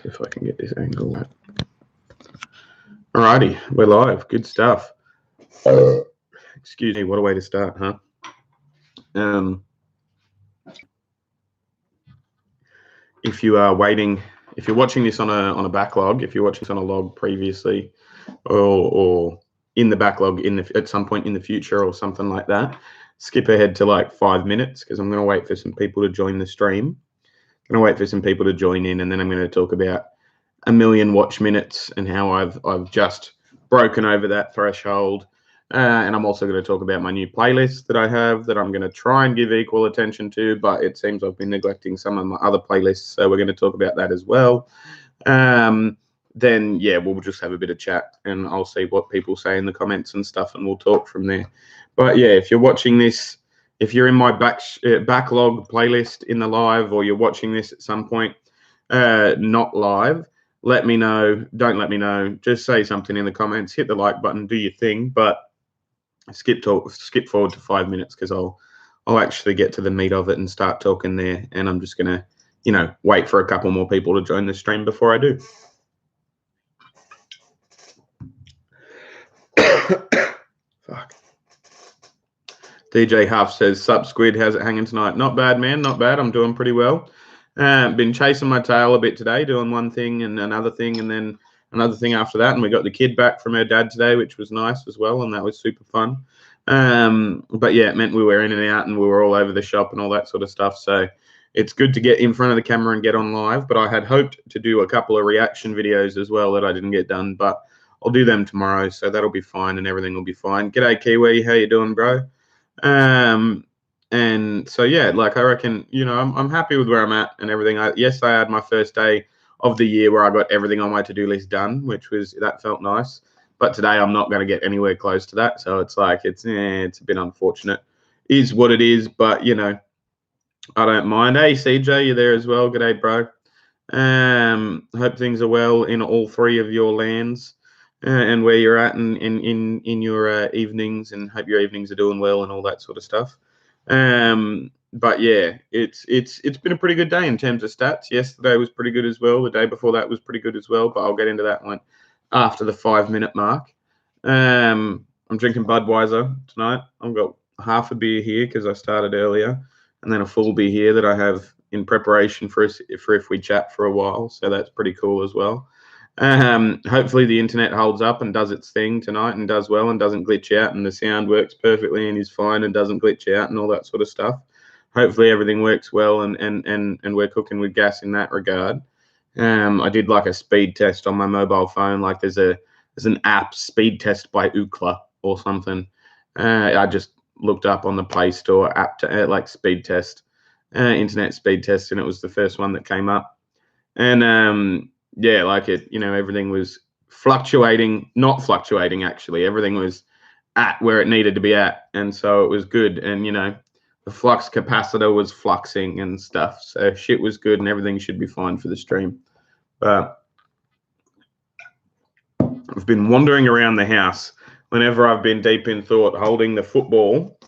if I can get this angle right. Alrighty, we're live. Good stuff. Excuse me, what a way to start, huh? If you are waiting, if you're watching this on a backlog, if you're watching this on a log previously, or in the backlog at some point in the future or something like that, skip ahead to like 5 minutes because I'm going to wait for some people to join the stream. I'm going to wait for some people to join in, and then I'm going to talk about 1 million watch minutes and how I've just broken over that threshold. And I'm also going to talk about my new playlist that I have that I'm going to try and give equal attention to, but it seems I've been neglecting some of my other playlists, so we're going to talk about that as well. Then, yeah, we'll just have a bit of chat, and I'll see what people say in the comments and stuff, and we'll talk from there. But, yeah, if you're watching this, if you're in my backlog playlist in the live, or you're watching this at some point not live, let me know. Don't let me know. Just say something in the comments. Hit the like button. Do your thing. But skip forward to 5 minutes because I'll actually get to the meat of it and start talking there. And I'm just gonna, wait for a couple more people to join the stream before I do. Fuck. DJ Huff says, "Sup Squid, how's it hanging tonight?" Not bad, man. Not bad. I'm doing pretty well. Been chasing my tail a bit today, doing one thing and another thing, and then another thing after that. And we got the kid back from her dad today, which was nice as well, and that was super fun. But yeah, it meant we were in and out, and we were all over the shop and all that sort of stuff. So it's good to get in front of the camera and get on live. But I had hoped to do a couple of reaction videos as well that I didn't get done, but I'll do them tomorrow, so that'll be fine, and everything will be fine. G'day Kiwi, how you doing, bro? And so yeah, like I reckon, I'm happy with where I'm at and everything. Yes, I had my first day of the year where I got everything on my to-do list done, that felt nice. But today I'm not going to get anywhere close to that, so it's like it's a bit unfortunate. Is what it is, but I don't mind. Hey CJ, you there as well? G'day, bro. Hope things are well in all three of your lands. And where you're at in your evenings, and hope your evenings are doing well and all that sort of stuff. But yeah, it's been a pretty good day in terms of stats. Yesterday was pretty good as well. The day before that was pretty good as well, but I'll get into that one after the 5 minute mark. I'm drinking Budweiser tonight. I've got half a beer here because I started earlier, and then a full beer here that I have in preparation for if we chat for a while. So that's pretty cool as well. Hopefully the internet holds up and does its thing tonight and does well and doesn't glitch out, and the sound works perfectly and is fine and doesn't glitch out and all that sort of stuff. Hopefully everything works well and we're cooking with gas in that regard. I did like a speed test on my mobile phone. Like there's an app, speed test by Ookla or something. I just looked up on the Play Store app to like speed test, internet speed test, and it was the first one that came up. And yeah, like it, everything was not fluctuating actually. Everything was at where it needed to be at, and so it was good. And the flux capacitor was fluxing and stuff, so shit was good, and everything should be fine for the stream. But I've been wandering around the house whenever I've been deep in thought, holding the football,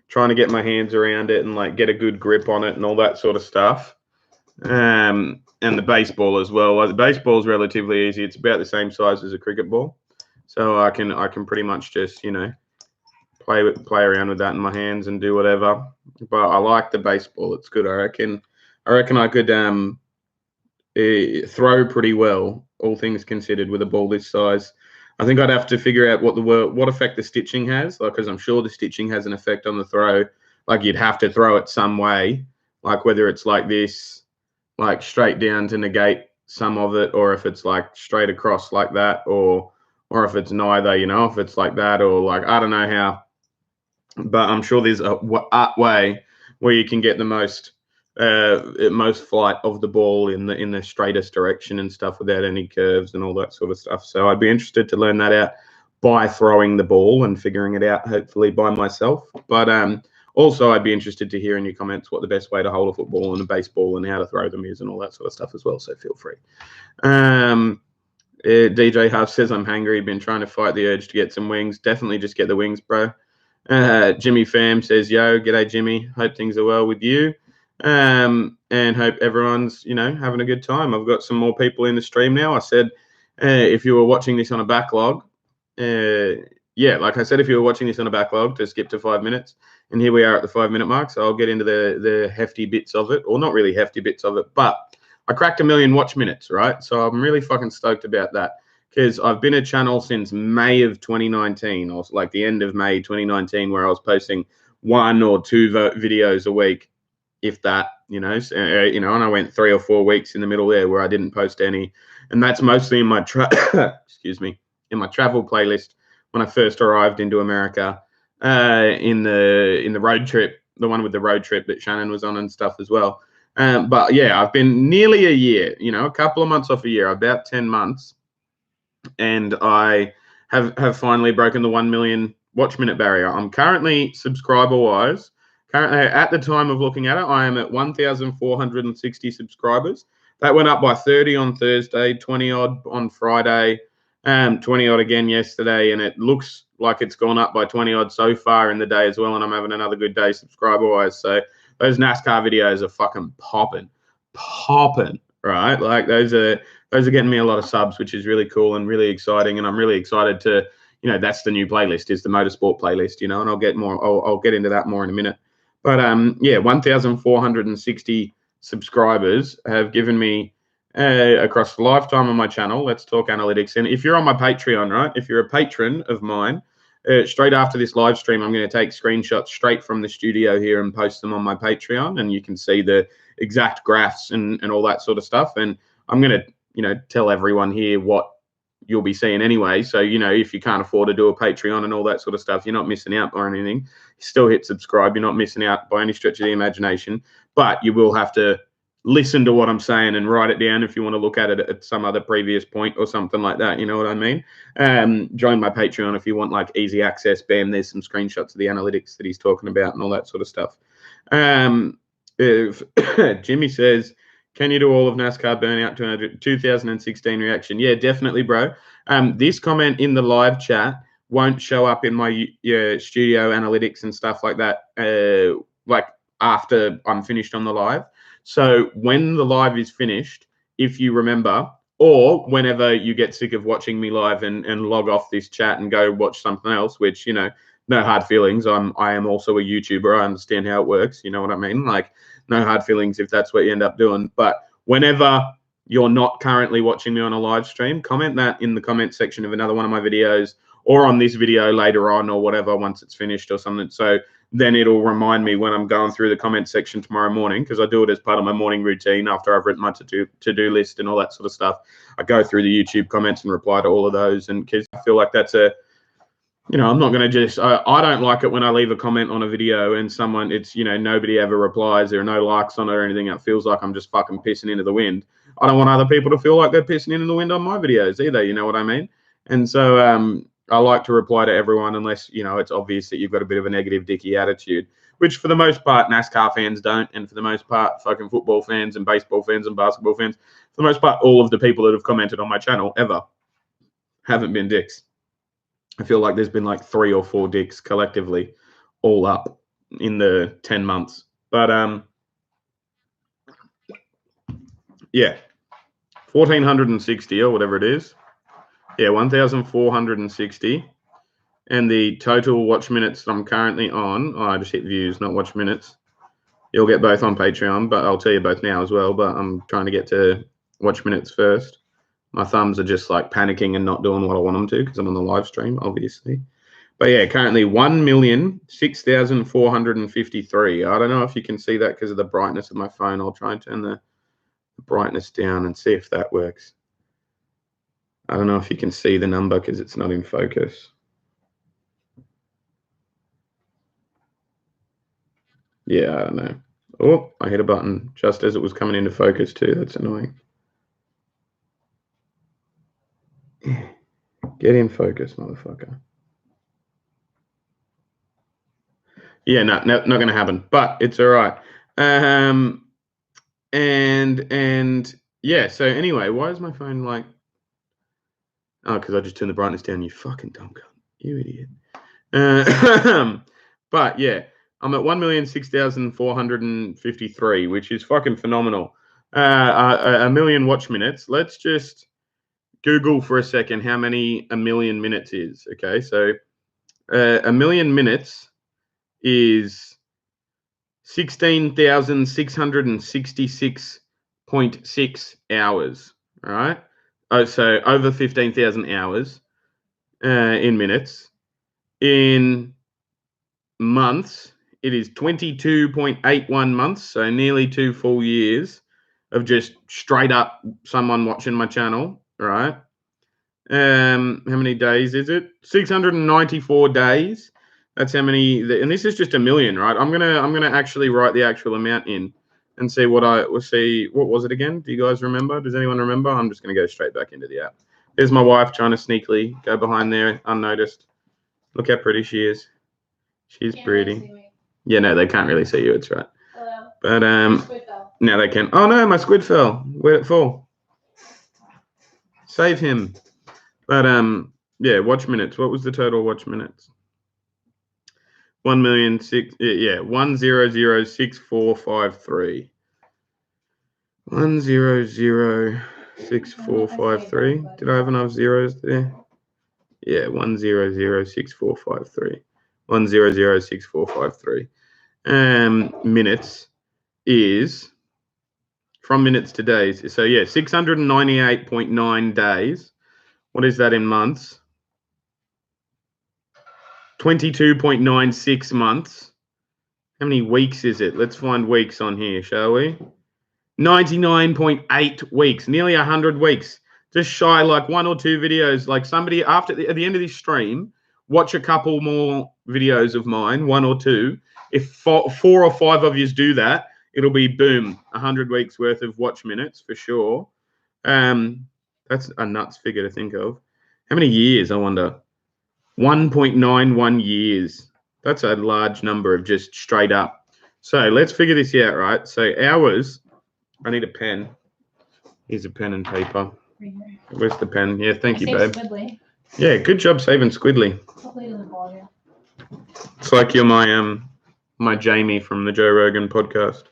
trying to get my hands around it and like get a good grip on it and all that sort of stuff. And the baseball as well. The baseball is relatively easy. It's about the same size as a cricket ball, so I can pretty much just play around with that in my hands and do whatever. But I like the baseball. It's good. I reckon I could throw pretty well, all things considered, with a ball this size. I think I'd have to figure out what effect the stitching has, like, because I'm sure the stitching has an effect on the throw. Like you'd have to throw it some way, like whether it's like this, like straight down to negate some of it, or if it's like straight across like that, or if it's neither, if it's like that, or like, I don't know how, but I'm sure there's a way where you can get the most flight of the ball in the straightest direction and stuff without any curves and all that sort of stuff. So I'd be interested to learn that out by throwing the ball and figuring it out, hopefully by myself. But also, I'd be interested to hear in your comments what the best way to hold a football and a baseball and how to throw them is and all that sort of stuff as well, so feel free. DJ Huff says, I'm hungry, been trying to fight the urge to get some wings. Definitely just get the wings, bro. Jimmy Pham says, yo, g'day, Jimmy. Hope things are well with you. And and hope everyone's, having a good time. I've got some more people in the stream now. I said, if you were watching this on a backlog, like I said, if you were watching this on a backlog, to skip to 5 minutes. And here we are at the 5 minute mark. So I'll get into the hefty bits of it, or not really hefty bits of it, but I cracked 1 million watch minutes, right? So I'm really fucking stoked about that, because I've been a channel since May of 2019, or like the end of May 2019, where I was posting 1 or 2 videos a week, if that, and I went 3 or 4 weeks in the middle there where I didn't post any. And that's mostly in my in my travel playlist when I first arrived into America, in the road trip, the one with the road trip that Shannon was on and stuff as well. But yeah, I've been nearly a year, a couple of months off a year, about 10 months. And I have finally broken the 1 million watch minute barrier. I'm currently, subscriber-wise, at the time of looking at it, I am at 1,460 subscribers. That went up by 30 on Thursday, 20 odd on Friday, 20 odd again yesterday, and it looks like it's gone up by 20 odd so far in the day as well, and I'm having another good day subscriber-wise. So those NASCAR videos are fucking popping, right? Like those are getting me a lot of subs, which is really cool and really exciting, and I'm really excited to, that's the new playlist, is the motorsport playlist, and I'll get more, I'll get into that more in a minute. But 1,460 subscribers have given me, across the lifetime of my channel, Let's Talk Analytics. And if you're on my Patreon, right, if you're a patron of mine, straight after this live stream, I'm going to take screenshots straight from the studio here and post them on my Patreon, and you can see the exact graphs and all that sort of stuff. And I'm going to, tell everyone here what you'll be seeing anyway. So, if you can't afford to do a Patreon and all that sort of stuff, you're not missing out or anything. You still hit subscribe. You're not missing out by any stretch of the imagination, but you will have to listen to what I'm saying and write it down if you want to look at it at some other previous point or something like that. You know what I mean? Join my Patreon if you want like easy access. Bam, there's some screenshots of the analytics that he's talking about and all that sort of stuff. If Jimmy says, can you do all of NASCAR Burnout 2016 reaction? Yeah, definitely, bro. This comment in the live chat won't show up in my studio analytics and stuff like that, like after I'm finished on the live. So when the live is finished, if you remember, or whenever you get sick of watching me live and log off this chat and go watch something else, which, no hard feelings. I am also a YouTuber. I understand how it works. You know what I mean? Like, no hard feelings if that's what you end up doing. But whenever you're not currently watching me on a live stream, comment that in the comment section of another one of my videos, or on this video later on, or whatever, once it's finished or something. So then it'll remind me when I'm going through the comment section tomorrow morning, because I do it as part of my morning routine after I've written my to-do list and all that sort of stuff. I go through the YouTube comments and reply to all of those, and because I feel like that's a, I'm not going to just, I don't like it when I leave a comment on a video and someone, it's, nobody ever replies, there are no likes on it or anything. It feels like I'm just fucking pissing into the wind. I don't want other people to feel like they're pissing into the wind on my videos either, you know what I mean? And so I like to reply to everyone unless, it's obvious that you've got a bit of a negative dicky attitude, which for the most part, NASCAR fans don't. And for the most part, fucking football fans and baseball fans and basketball fans, for the most part, all of the people that have commented on my channel ever haven't been dicks. I feel like there's been like 3 or 4 dicks collectively all up in the 10 months. But yeah, 1,460 or whatever it is. Yeah, 1,460. And the total watch minutes that I'm currently on, I just hit views, not watch minutes. You'll get both on Patreon, but I'll tell you both now as well. But I'm trying to get to watch minutes first. My thumbs are just like panicking and not doing what I want them to because I'm on the live stream, obviously. But yeah, currently 1,006,453. I don't know if you can see that because of the brightness of my phone. I'll try and turn the brightness down and see if that works. I don't know if you can see the number because it's not in focus. Yeah, I don't know. Oh, I hit a button just as it was coming into focus too. That's annoying. Get in focus, motherfucker. Yeah, no, not going to happen, but it's all right. And yeah, so anyway, why is my phone like, oh, because I just turned the brightness down, you fucking dumb cunt, you idiot. But yeah, I'm at 1,006,453, which is fucking phenomenal. A million watch minutes. Let's just Google for a second how many a million minutes is. Okay, so a million minutes is 16,666.6 hours. All right. Oh, so over 15,000 hours in minutes. In months, it is 22.81 months, so nearly 2 full years of just straight up someone watching my channel. All right. How many days is it? 694 days. That's how many, and this is just a million, right? I'm gonna actually write the actual amount in and see what I will see. What was it again? Do you guys remember? Does anyone remember? I'm just gonna go straight back into the app. There's my wife trying to sneakily go behind there unnoticed. Look how pretty she is. She's pretty. Really yeah, no, they can't really see you. It's right. Hello. But now they can. Oh no, my squid fell. Where'd it fall? Save him. But yeah, watch minutes. What was the total watch minutes? 1,006,000. Yeah, 1006453. 1006453. Did I have enough zeros there? Yeah, 1006453. 1006453. Minutes is from minutes to days. So yeah, 698.9 days. What is that in months? 22.96 months. How many weeks is it? Let's find weeks on here, shall we? 99.8 weeks, nearly 100 weeks. Just shy, like 1 or 2 videos. Like somebody at the end of this stream, watch a couple more videos of mine, 1 or 2. If 4 or 5 of you do that, it'll be boom, 100 weeks worth of watch minutes for sure. That's a nuts figure to think of. How many years, I wonder? 1.91 years. That's a large number of just straight up. So let's figure this out, right? So hours, I need a pen. Here's a pen and paper. Right here. Where's the pen? Yeah, thank you, babe. Squiddly. Yeah, good job saving Squiddly. Hopefully it doesn't fall here. It's like you're my Jamie from the Joe Rogan podcast.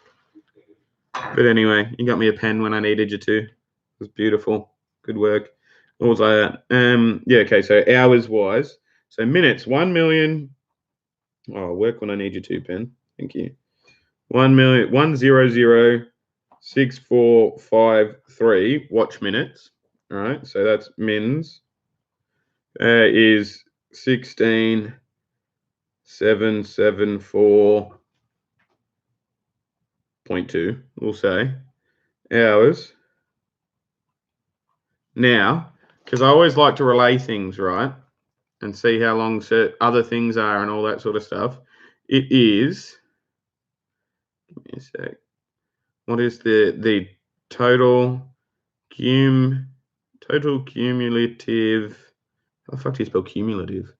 But anyway, you got me a pen when I needed you to. It was beautiful. Good work. What was I at? Yeah, okay, so hours wise. So minutes, 1 million. Oh, work when I need you to, pen. Thank you. 1,000,6453 watch minutes. All right, so that's mins is 16,774.2. We'll say hours. Now, because I always like to relay things, right, and see how long other things are and all that sort of stuff. It is. Give me a sec. What is the total cumulative? How the fuck do you spell cumulative?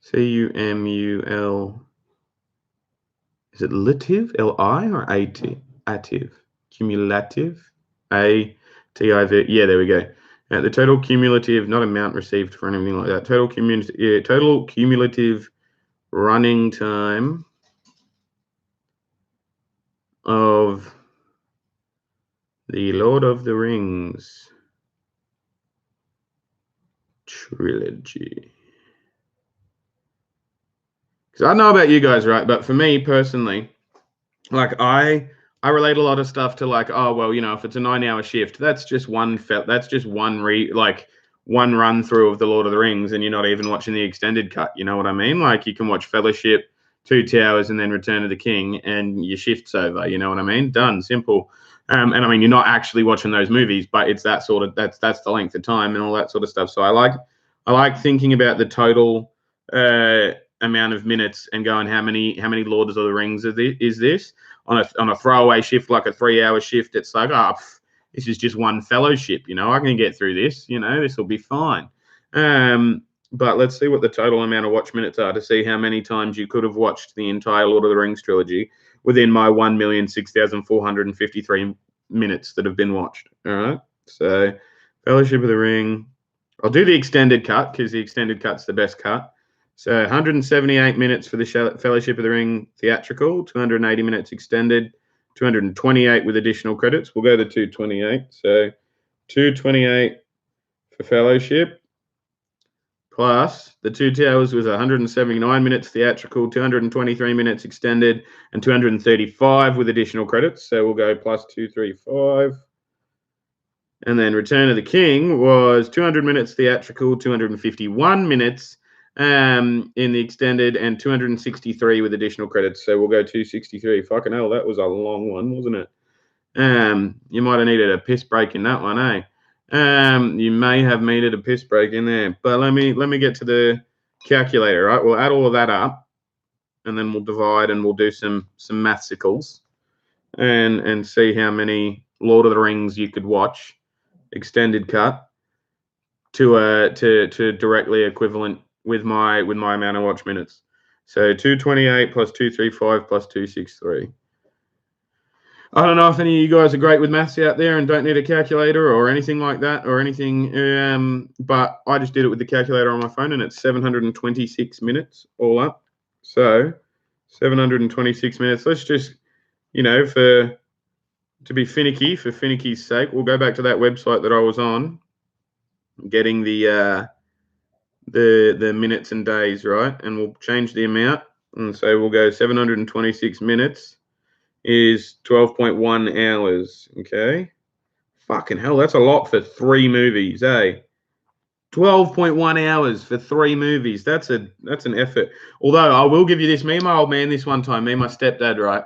C-U-M-U-L. Is it litive? L-I or A-T? Ative. Cumulative. A-T-I-V. Yeah, there we go. The total cumulative, not amount received for anything like that. Total cumulative running time of the Lord of the Rings trilogy. Because I don't know about you guys, right? But for me personally, like I relate a lot of stuff to like, oh well, you know, if it's a 9-hour shift, that's just one run through of the Lord of the Rings, and you're not even watching the extended cut. You know what I mean? Like you can watch Fellowship, 2 Towers, and then Return of the King, and your shift's over. You know what I mean? Done, simple. And I mean, you're not actually watching those movies, but it's that sort of that's the length of time and all that sort of stuff. So I like thinking about the total amount of minutes and going how many Lords of the Rings is this on a throwaway shift, like a 3-hour shift. It's like this is just one Fellowship. You know, I can get through this. You know, this will be fine. But let's see what the total amount of watch minutes are to see how many times you could have watched the entire Lord of the Rings trilogy within my 1,006,453 minutes that have been watched. All right. So Fellowship of the Ring. I'll do the extended cut because the extended cut's the best cut. So 178 minutes for the Fellowship of the Ring theatrical, 280 minutes extended, 228 with additional credits. We'll go to 228. So 228 for Fellowship, plus the Two Towers was 179 minutes theatrical, 223 minutes extended, and 235 with additional credits. So we'll go plus 235. And then Return of the King was 200 minutes theatrical, 251 minutes in the extended, and 263 with additional credits. So we'll go 263. Fucking hell, that was a long one, wasn't it? You might have needed a piss break in that one, eh? You may have needed a piss break in there. But let me get to the calculator, right? We'll add all of that up, and then we'll divide, and we'll do some mathsicles, and see how many Lord of the Rings you could watch extended cut to directly equivalent with my amount of watch minutes. So 228 plus 235 plus 263. I don't know if any of you guys are great with maths out there and don't need a calculator or anything like that or anything, but I just did it with the calculator on my phone, and it's 726 minutes all up. So 726 minutes. Let's just, to be finicky, for finicky's sake, we'll go back to that website that I was on, getting the minutes and days, right? And we'll change the amount, and so we'll go 726 minutes is 12.1 hours. Okay, fucking hell, that's a lot for 3 movies, eh? 12.1 hours for 3 movies. That's an effort. Although I will give you this, me and my old man this one time, me and my stepdad, right?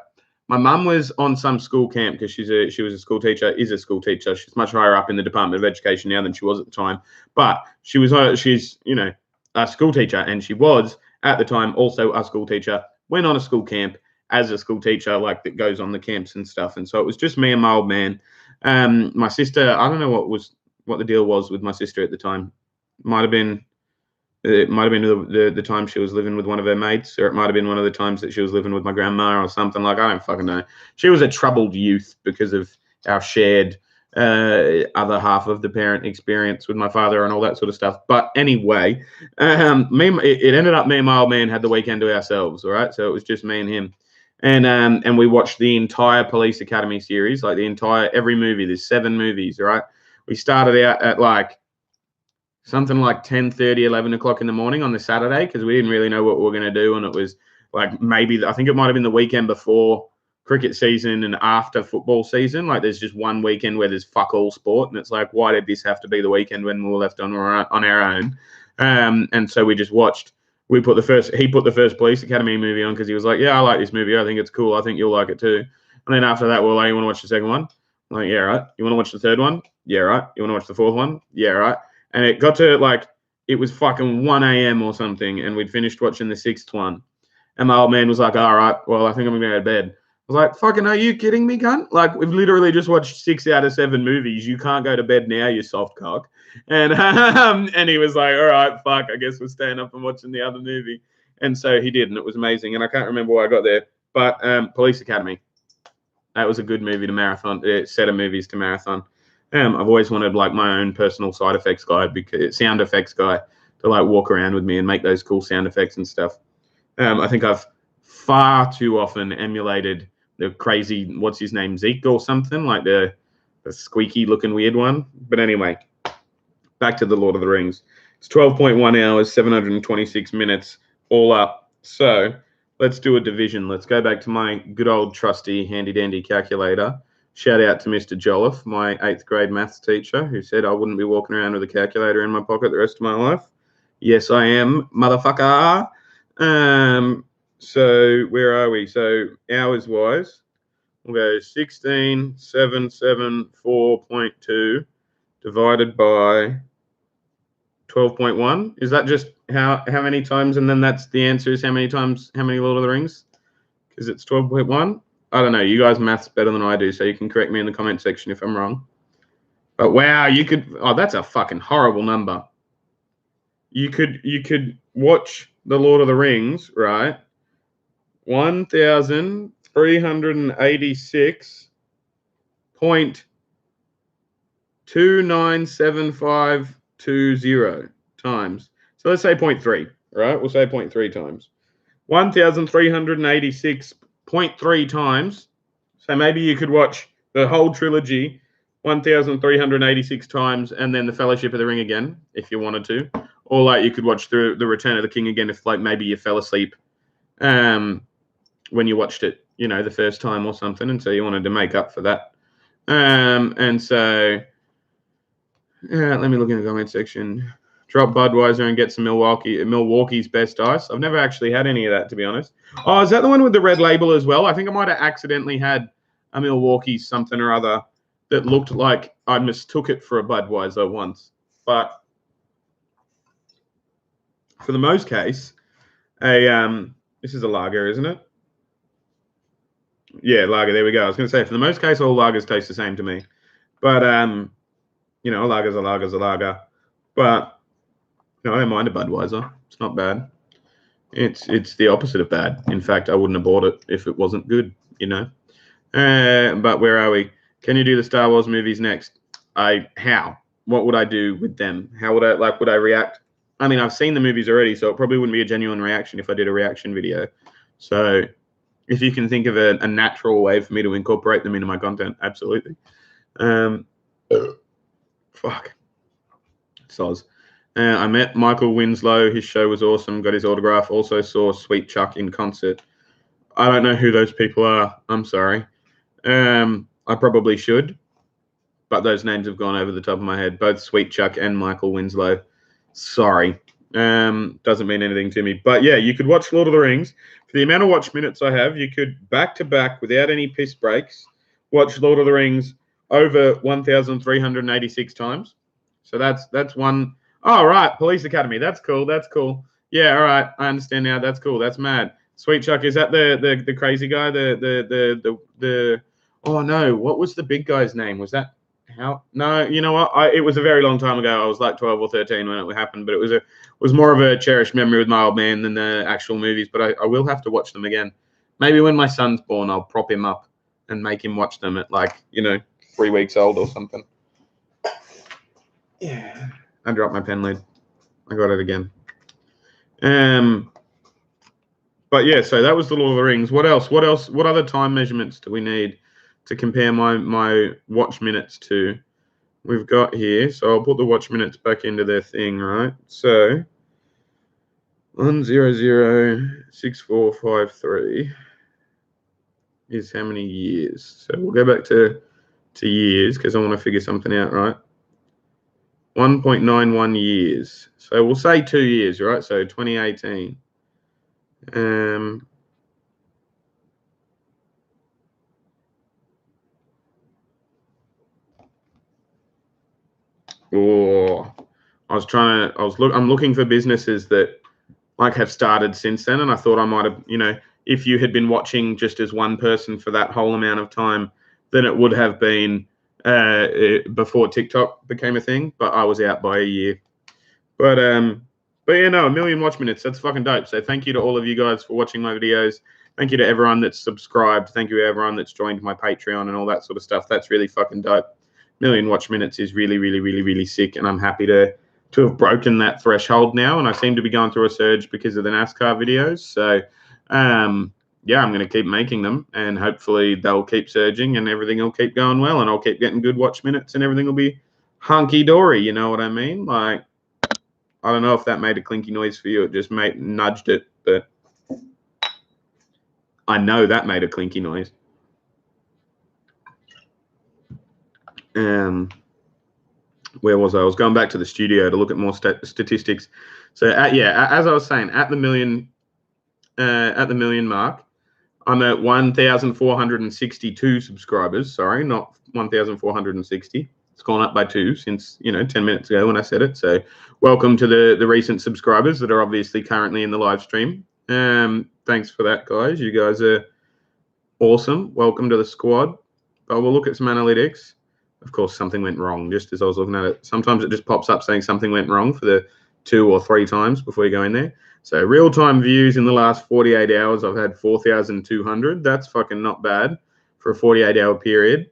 My mum was on some school camp because she was a school teacher, is a school teacher. She's much higher up in the Department of Education now than she was at the time. But she's a school teacher, and she was at the time also a school teacher. Went on a school camp as a school teacher, like that goes on the camps and stuff. And so it was just me and my old man. My sister, I don't know what the deal was with my sister at the time. It might have been the time she was living with one of her mates, or it might have been one of the times that she was living with my grandma or something. Like, I don't fucking know. She was a troubled youth because of our shared other half of the parent experience with my father and all that sort of stuff. But anyway, it ended up me and my old man had the weekend to ourselves, all right? So it was just me and him. And we watched the entire Police Academy series, like every movie. There's 7 movies, all right? We started out at like something like 10:30, 11 o'clock in the morning on the Saturday, because we didn't really know what we were going to do. And it was like I think it might have been the weekend before cricket season and after football season. Like, there's just one weekend where there's fuck all sport. And it's like, why did this have to be the weekend when we were left on our own? And so we just watched. He put the first Police Academy movie on because he was like, yeah, I like this movie. I think it's cool. I think you'll like it too. And then after that, we're like, you want to watch the second one? I'm like, yeah, right. You want to watch the third one? Yeah, right. You want to watch the fourth one? Yeah, right. And it got to it was fucking 1 a.m. or something, and we'd finished watching the 6th one. And my old man was like, all right, well, I think I'm going to go to bed. I was like, fucking, are you kidding me, cunt? Like, we've literally just watched 6 out of 7 movies. You can't go to bed now, you soft cock. And he was like, all right, fuck, I guess we're staying up and watching the other movie. And so he did, and it was amazing. And I can't remember why I got there. But Police Academy, that was a good movie to marathon, set of movies to marathon. I've always wanted like my own personal sound effects guy to like walk around with me and make those cool sound effects and stuff. I think I've far too often emulated the crazy, what's his name, Zeke or something, like the squeaky looking weird one. But anyway, back to the Lord of the Rings. It's 12.1 hours, 726 minutes all up. So let's do a division. Let's go back to my good old trusty handy dandy calculator. Shout out to Mr. Jolliffe, my 8th grade maths teacher, who said I wouldn't be walking around with a calculator in my pocket the rest of my life. Yes, I am, motherfucker. So where are we? So hours-wise, we'll go 16,774.2 divided by 12.1. Is that just how many times? And then that's the answer is how many Lord of the Rings? Because it's 12.1. I don't know. You guys maths better than I do, so you can correct me in the comment section if I'm wrong. But wow, you could. Oh, that's a fucking horrible number. You could watch the Lord of the Rings, right? 1,386.297520 times. So let's say 0.3. right? We'll say 0.3 times. 1,386.3 times. So maybe you could watch the whole trilogy 1,386 times and then the Fellowship of the Ring again, if you wanted to. Or like you could watch the Return of the King again if like maybe you fell asleep when you watched it, you know, the first time or something, and so you wanted to make up for that. And so let me look in the comment section. Drop Budweiser and get some Milwaukee's best ice. I've never actually had any of that, to be honest. Oh, is that the one with the red label as well? I think I might have accidentally had a Milwaukee's something or other that looked like I mistook it for a Budweiser once. But for the most case, this is a lager, isn't it? Yeah, lager. There we go. I was going to say, for the most case, all lagers taste the same to me. But you know, a lager's a lager. But no, I don't mind a Budweiser. It's not bad. It's the opposite of bad. In fact, I wouldn't have bought it if it wasn't good, you know. But where are we? Can you do the Star Wars movies next? How? What would I do with them? How would I react? I mean, I've seen the movies already, so it probably wouldn't be a genuine reaction if I did a reaction video. So if you can think of a natural way for me to incorporate them into my content, absolutely. Fuck. Soz. I met Michael Winslow. His show was awesome. Got his autograph. Also saw Sweet Chuck in concert. I don't know who those people are. I'm sorry. I probably should, but those names have gone over the top of my head. Both Sweet Chuck and Michael Winslow. Sorry. Doesn't mean anything to me. But yeah, you could watch Lord of the Rings. For the amount of watch minutes I have, you could back to back without any piss breaks watch Lord of the Rings over 1,386 times. So that's one. Oh, right. Police Academy. That's cool. That's cool. Yeah, all right. I understand now. That's cool. That's mad. Sweet Chuck, is that the crazy guy? The oh no, what was the big guy's name? Was that how? No, you know what? It was a very long time ago. I was like 12 or 13 when it happened, but it was more of a cherished memory with my old man than the actual movies. But I will have to watch them again. Maybe when my son's born, I'll prop him up and make him watch them at like, you know, 3 weeks old or something. Yeah. I dropped my pen lid. I got it again. But yeah, so that was the Lord of the Rings. What else? What other time measurements do we need to compare my watch minutes to? We've got here. So I'll put the watch minutes back into their thing, right? So 1006453 is how many years? So we'll go back to years because I want to figure something out, right? 1.91 years. So we'll say 2 years, right? So 2018. I'm looking for businesses that like have started since then, and I thought I might have, you know, if you had been watching just as one person for that whole amount of time, then it would have been before TikTok became a thing, but I was out by a year. But yeah, no, 1 million watch minutes. That's fucking dope. So thank you to all of you guys for watching my videos. Thank you to everyone that's subscribed. Thank you to everyone that's joined my Patreon and all that sort of stuff. That's really fucking dope. 1 million watch minutes is really, really, really, really sick, and I'm happy to have broken that threshold now. And I seem to be going through a surge because of the NASCAR videos. So yeah, I'm going to keep making them, and hopefully they'll keep surging and everything will keep going well, and I'll keep getting good watch minutes and everything will be hunky-dory. You know what I mean? Like, I don't know if that made a clinky noise for you. It just nudged it, but I know that made a clinky noise. Where was I? I was going back to the studio to look at more statistics. So as I was saying, at the million mark, I'm at 1,462 subscribers. Sorry, not 1,460. It's gone up by 2 since, 10 minutes ago when I said it. So welcome to the recent subscribers that are obviously currently in the live stream. Thanks for that, guys. You guys are awesome. Welcome to the squad. But we'll look at some analytics. Of course, something went wrong just as I was looking at it. Sometimes it just pops up saying something went wrong for the 2 or 3 times before you go in there. So real-time views in the last 48 hours, I've had 4,200. That's fucking not bad for a 48-hour period.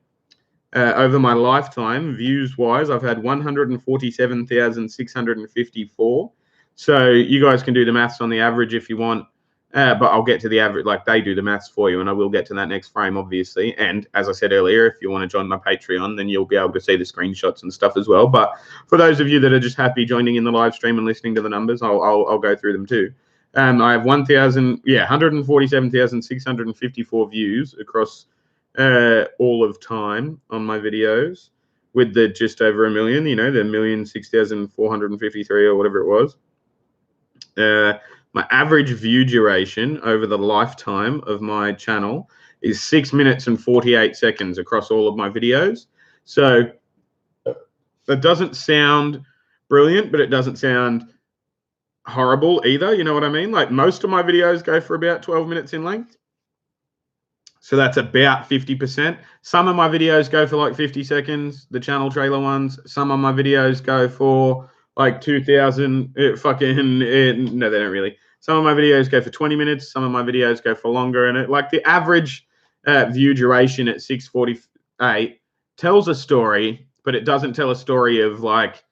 Over my lifetime, views-wise, I've had 147,654. So you guys can do the maths on the average if you want. But I'll get to the average, like they do the maths for you, and I will get to that next frame, obviously. And as I said earlier, if you want to join my Patreon, then you'll be able to see the screenshots and stuff as well. But for those of you that are just happy joining in the live stream and listening to the numbers, I'll go through them too. I have 147,654 views across all of time on my videos, with the just over a million, the 1,006,453 or whatever it was. My average view duration over the lifetime of my channel is 6 minutes and 48 seconds across all of my videos. So that doesn't sound brilliant, but it doesn't sound horrible either. You know what I mean? Like most of my videos go for about 12 minutes in length. So that's about 50%. Some of my videos go for like 50 seconds, the channel trailer ones. Some of my videos go for like 2,000 no, they don't really. Some of my videos go for 20 minutes. Some of my videos go for longer. And like the average view duration at 6:48 tells a story, but it doesn't tell a story of like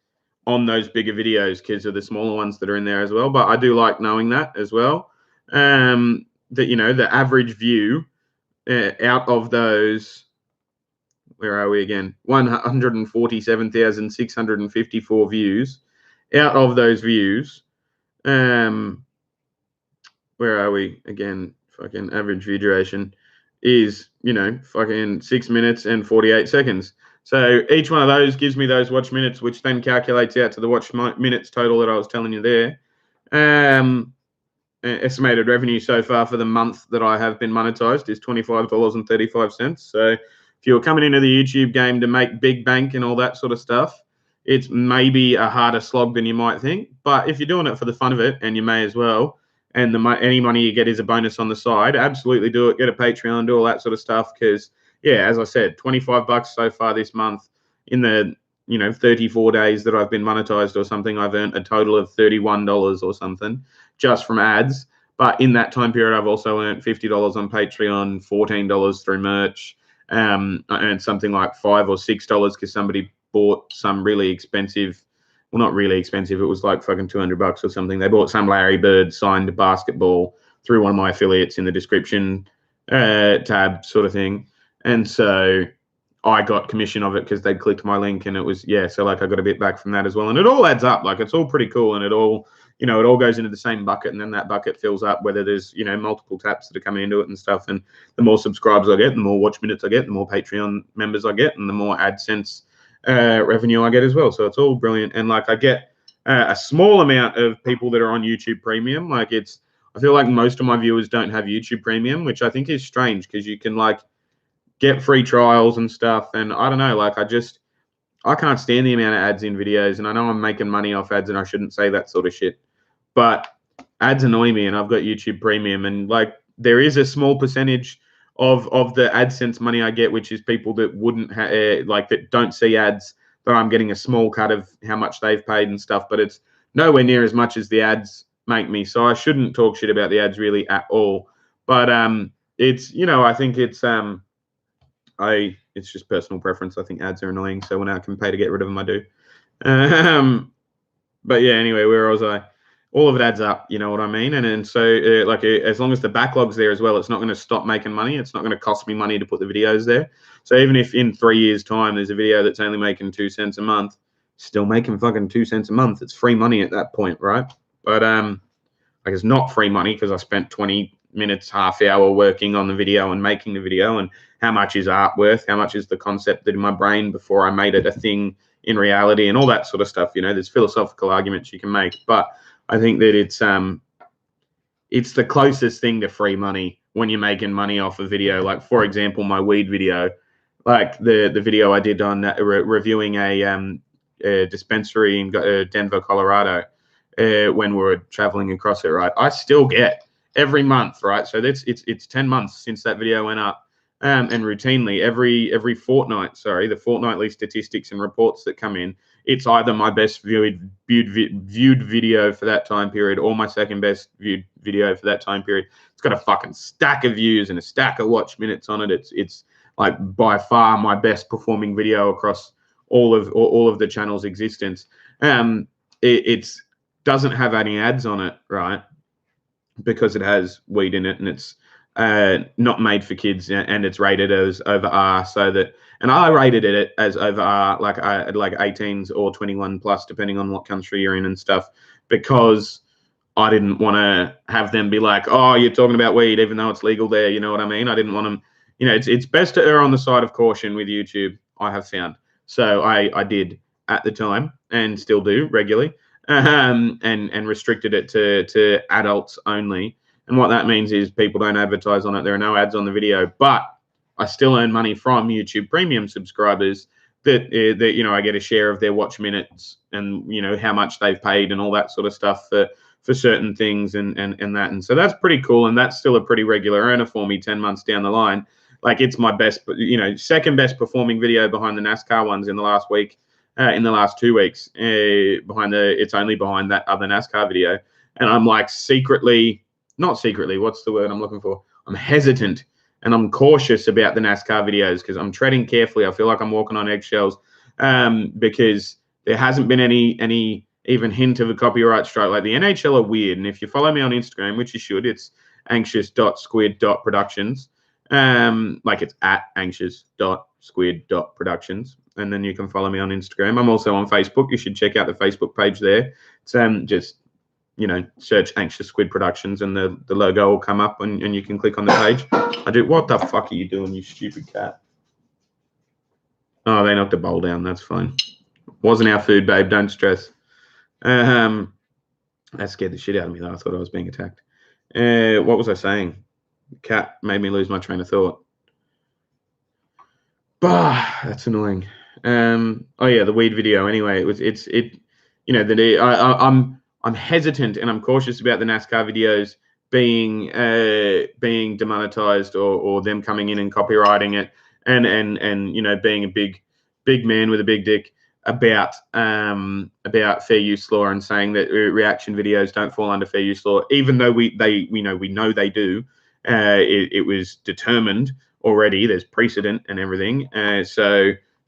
on those bigger videos because of the smaller ones that are in there as well. But I do like knowing that as well. That, the average view out of those, where are we again? 147,654 views. Out of those views, where are we again? Fucking average view duration is, fucking 6 minutes and 48 seconds. So each one of those gives me those watch minutes, which then calculates out to the watch minutes total that I was telling you there. Estimated revenue so far for the month that I have been monetized is $25.35. So if you're coming into the YouTube game to make big bank and all that sort of stuff, it's maybe a harder slog than you might think. But if you're doing it for the fun of it, and you may as well, and any money you get is a bonus on the side, absolutely do it. Get a Patreon, do all that sort of stuff. Because, yeah, as I said, $25 so far this month. In the 34 days that I've been monetized or something, I've earned a total of $31 or something just from ads. But in that time period, I've also earned $50 on Patreon, $14 through merch. I earned something like $5 or $6 because somebody bought some really expensive, well, not really expensive, it was like fucking $200 or something. They bought some Larry Bird signed basketball through one of my affiliates in the description tab sort of thing. And so I got commission of it because they clicked my link, and it was, so like I got a bit back from that as well. And it all adds up. Like it's all pretty cool, and it all, it all goes into the same bucket, and then that bucket fills up whether there's, multiple taps that are coming into it and stuff. And the more subscribers I get, the more watch minutes I get, the more Patreon members I get, and the more AdSense revenue I get as well. So it's all brilliant. And like I get a small amount of people that are on YouTube Premium. Like I feel like most of my viewers don't have YouTube Premium, which I think is strange because you can like get free trials and stuff. And I don't know, like I can't stand the amount of ads in videos. And I know I'm making money off ads and I shouldn't say that sort of shit, but ads annoy me, and I've got YouTube Premium, and like there is a small percentage of the AdSense money I get, which is people that wouldn't like that don't see ads, that I'm getting a small cut of how much they've paid and stuff, but it's nowhere near as much as the ads make me. So I shouldn't talk shit about the ads really at all. But it's, I think it's it's just personal preference. I think ads are annoying, so when I can pay to get rid of them, I do. But yeah, anyway, where was I? All of it adds up, you know what I mean? And so as long as the backlog's there as well, it's not going to stop making money. It's not going to cost me money to put the videos there. So even if in 3 years' time there's a video that's only making 2 cents a month, still making fucking 2 cents a month. It's free money at that point, right? But like it's not free money because I spent 20 minutes, half hour working on the video and making the video. And how much is art worth? How much is the concept that in my brain before I made it a thing in reality, and all that sort of stuff? There's philosophical arguments you can make, but I think that it's the closest thing to free money when you're making money off a video. Like for example, my weed video, like the video I did on reviewing a dispensary in Denver, Colorado, when we were traveling across it, right? I still get every month, right? So it's 10 months since that video went up. And routinely every fortnight, the fortnightly statistics and reports that come in, it's either my best viewed video for that time period or my second best viewed video for that time period. It's got a fucking stack of views and a stack of watch minutes on it. It's like by far my best performing video across all of the channel's existence. It's doesn't have any ads on it, right? Because it has weed in it and it's not made for kids and it's rated as over R, so that, and I rated it as over R, like 18s or 21 plus, depending on what country you're in and stuff, because I didn't want to have them be like, oh, you're talking about weed, even though it's legal there. You know what I mean? I didn't want them, it's best to err on the side of caution with YouTube, I have found. So I did at the time and still do regularly, and restricted it to adults only. And what that means is people don't advertise on it. There are no ads on the video, but I still earn money from YouTube Premium subscribers that I get a share of their watch minutes and, how much they've paid and all that sort of stuff for certain things and that. And so that's pretty cool. And that's still a pretty regular earner for me 10 months down the line. Like, it's my best, second best performing video behind the NASCAR ones in the last week, in the last 2 weeks, it's only behind that other NASCAR video. And I'm like not secretly, what's the word I'm looking for? I'm hesitant and I'm cautious about the NASCAR videos because I'm treading carefully. I feel like I'm walking on eggshells, because there hasn't been any even hint of a copyright strike. Like, the NHL are weird. And if you follow me on Instagram, which you should, it's anxious.squid.productions. Like, it's at anxious.squid.productions. And then you can follow me on Instagram. I'm also on Facebook. You should check out the Facebook page there. It's just, search Anxious Squid Productions and the logo will come up and you can click on the page. What the fuck are you doing, you stupid cat? Oh, they knocked a bowl down. That's fine. Wasn't our food, babe. Don't stress. That scared the shit out of me, though. I thought I was being attacked. What was I saying? The cat made me lose my train of thought. Bah, that's annoying. Oh yeah, the weed video. Anyway, I'm hesitant and I'm cautious about the NASCAR videos being demonetized or them coming in and copyrighting it and being a big man with a big dick about fair use law and saying that reaction videos don't fall under fair use law, even though we know they do. It was determined already. There's precedent and everything.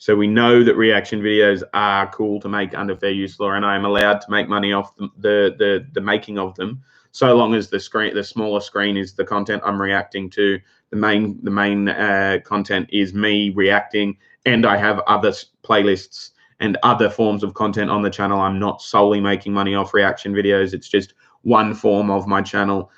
So we know that reaction videos are cool to make under fair use law, and I am allowed to make money off the making of them, so long as the smaller screen is the content I'm reacting to. The main content is me reacting, and I have other playlists and other forms of content on the channel. I'm not solely making money off reaction videos. It's just one form of my channel,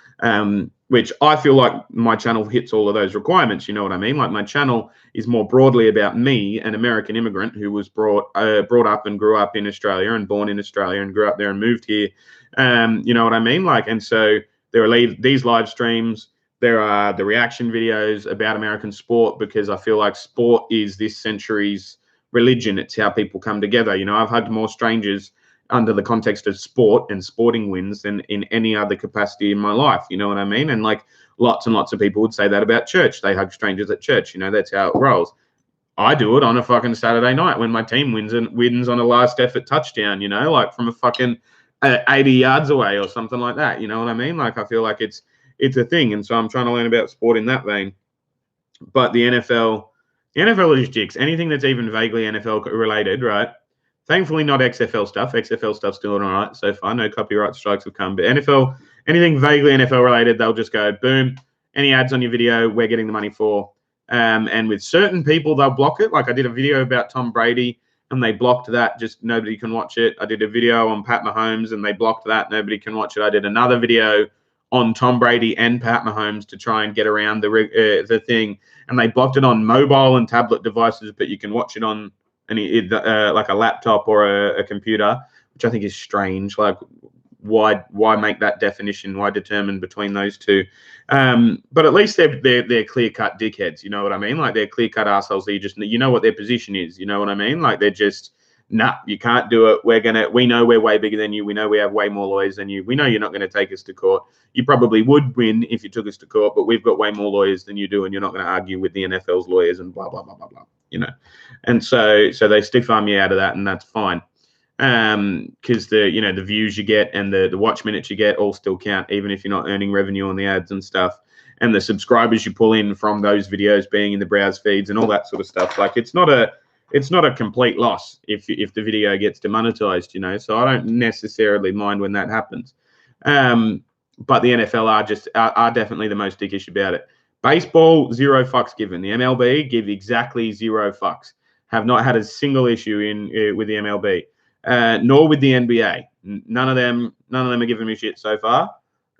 which I feel like my channel hits all of those requirements. You know what I mean? Like, my channel is more broadly about me, an American immigrant who was brought up and grew up in Australia and born in Australia and grew up there and moved here. You know what I mean? Like, and so there are these live streams. There are the reaction videos about American sport, because I feel like sport is this century's religion. It's how people come together. I've hugged more strangers under the context of sport and sporting wins than in any other capacity in my life. You know what I mean? And like, lots and lots of people would say that about church. They hug strangers at church. That's how it rolls. I do it on a fucking Saturday night when my team wins on a last effort touchdown, like from a fucking 80 yards away or something like that. You know what I mean? Like, I feel like it's a thing. And so I'm trying to learn about sport in that vein. But the NFL is jigs. Anything that's even vaguely NFL related, right? Thankfully, not XFL stuff. XFL stuff's doing all right so far. No copyright strikes have come. But NFL, anything vaguely NFL related, they'll just go, boom, any ads on your video, we're getting the money for. And with certain people, they'll block it. Like, I did a video about Tom Brady, and they blocked that. Just nobody can watch it. I did a video on Pat Mahomes, and they blocked that. Nobody can watch it. I did another video on Tom Brady and Pat Mahomes to try and get around the thing. And they blocked it on mobile and tablet devices, but you can watch it on like a laptop or a computer, which I think is strange. Like, why make that definition? Why determine between those two? But at least they're clear-cut dickheads. You know what I mean? Like, they're clear-cut assholes. You know what their position is. You know what I mean? Like, they're just, nah, you can't do it. We know we're way bigger than you. We know we have way more lawyers than you. We know you're not going to take us to court. You probably would win if you took us to court, but we've got way more lawyers than you do, and you're not going to argue with the NFL's lawyers and blah, blah, blah, blah, blah. And so they stiff arm you out of that, and that's fine. Because the views you get and the watch minutes you get all still count, even if you're not earning revenue on the ads and stuff, and the subscribers you pull in from those videos being in the browse feeds and all that sort of stuff. Like, it's not a it's not a complete loss if the video gets demonetized, you know. So I don't necessarily mind when that happens. But the NFL are definitely the most dickish about it. Baseball, 0 fucks given. The MLB give exactly 0 fucks. Have not had a single issue with the MLB, nor with the NBA. None of them are giving me shit so far.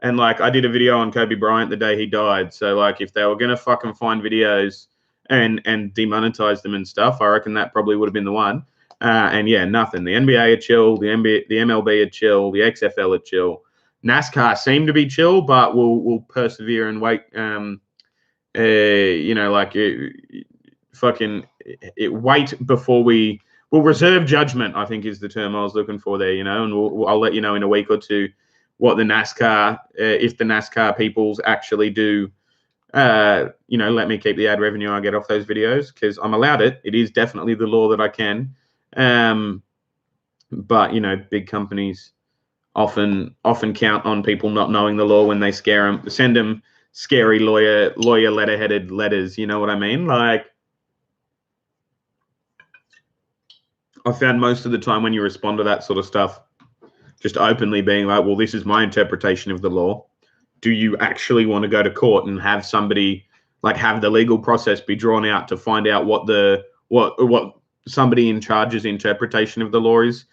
And like, I did a video on Kobe Bryant the day he died. So like, if they were gonna fucking find videos and demonetize them and stuff, I reckon that probably would have been the one. And yeah, nothing. The NBA are chill. The MLB are chill. The XFL are chill. NASCAR seem to be chill, but we'll persevere and wait. You know, like wait before we'll reserve judgment, I think is the term I was looking for there. You know, and I'll let you know in a week or two what the NASCAR, if the NASCAR peoples actually do. You know, let me keep the ad revenue I get off those videos, because I'm allowed it. It is definitely the law that I can. But you know, big companies often count on people not knowing the law when they send them scary lawyer letterheaded letters. You know what I mean? Like, I found most of the time when you respond to that sort of stuff, just openly being like, well, this is my interpretation of the law. Do you actually want to go to court and have somebody, like, have the legal process be drawn out to find out what somebody in charge's interpretation of the law is?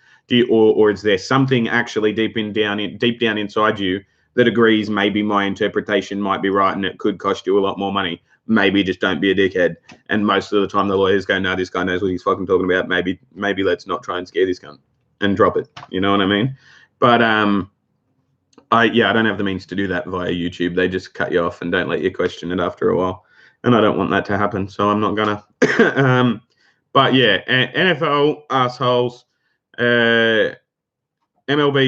Or is there something actually deep down inside you that agrees maybe my interpretation might be right and it could cost you a lot more money? Maybe just don't be a dickhead. And most of the time the lawyers go, no, this guy knows what he's fucking talking about. Maybe let's not try and scare this cunt and drop it. You know what I mean? But I don't have the means to do that via YouTube. They just cut you off and don't let you question it after a while. And I don't want that to happen, so I'm not gonna. But yeah, NFL assholes. MLB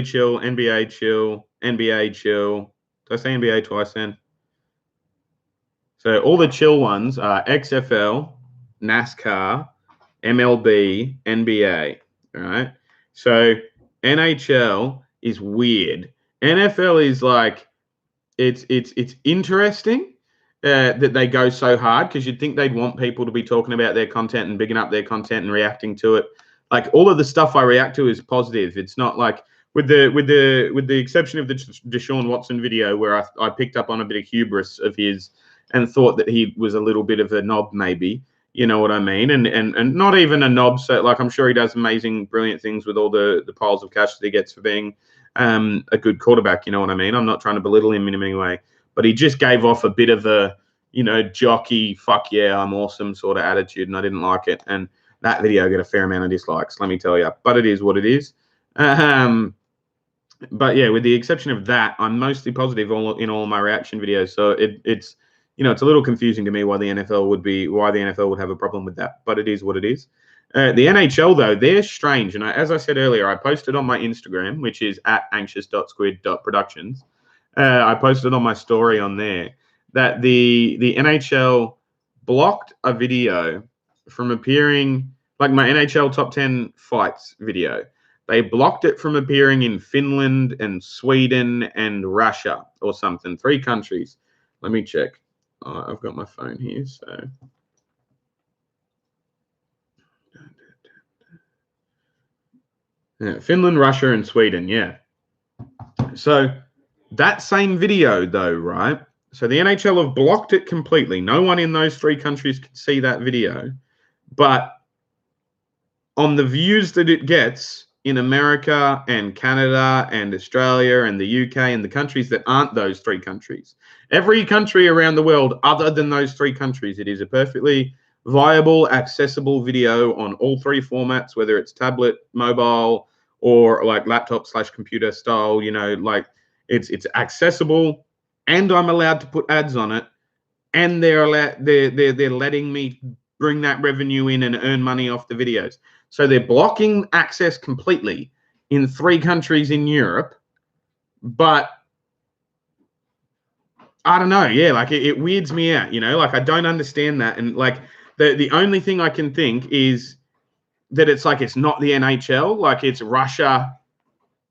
chill, NBA chill, NBA chill. Did I say NBA twice then? So all the chill ones are XFL, NASCAR, MLB, NBA. All right. So NHL is weird. NFL is like, it's interesting that they go so hard, because you'd think they'd want people to be talking about their content and bigging up their content and reacting to it. Like, all of the stuff I react to is positive. It's not like, with the exception of the Deshaun Watson video where I picked up on a bit of hubris of his and thought that he was a little bit of a knob, maybe. You know what I mean? And not even a knob. So like, I'm sure he does amazing, brilliant things with all the piles of cash that he gets for being a good quarterback. You know what I mean? I'm not trying to belittle him in any way, but he just gave off a bit of a, you know, jockey, fuck yeah, I'm awesome sort of attitude, and I didn't like it. And that video got a fair amount of dislikes, let me tell you. But it is what it is. But yeah, with the exception of that, I'm mostly positive in all my reaction videos. So it's, you know, it's a little confusing to me why the NFL would have a problem with that. But it is what it is. The NHL, though, they're strange. And as I said earlier, I posted on my Instagram, which is @anxious.squid.productions. I posted on my story on there that the NHL blocked a video from appearing, like my NHL top 10 fights video. They blocked it from appearing in Finland and Sweden and Russia or something. 3 countries. Let me check. I've got my phone here, so. Yeah, Finland, Russia, and Sweden, yeah. So that same video, though, right? So the NHL have blocked it completely. No one in those 3 countries can see that video. But on the views that it gets in America and Canada and Australia and the UK and the countries that aren't those 3 countries, every country around the world other than those 3 countries, it is a perfectly viable, accessible video on all 3 formats, whether it's tablet, mobile, or like laptop/computer style. You know, like it's accessible, and I'm allowed to put ads on it, and they're letting me bring that revenue in and earn money off the videos. So they're blocking access completely in 3 countries in Europe. But I don't know. Yeah, like it weirds me out, you know, like I don't understand that. And like the only thing I can think is that it's like, it's not the NHL, like it's Russia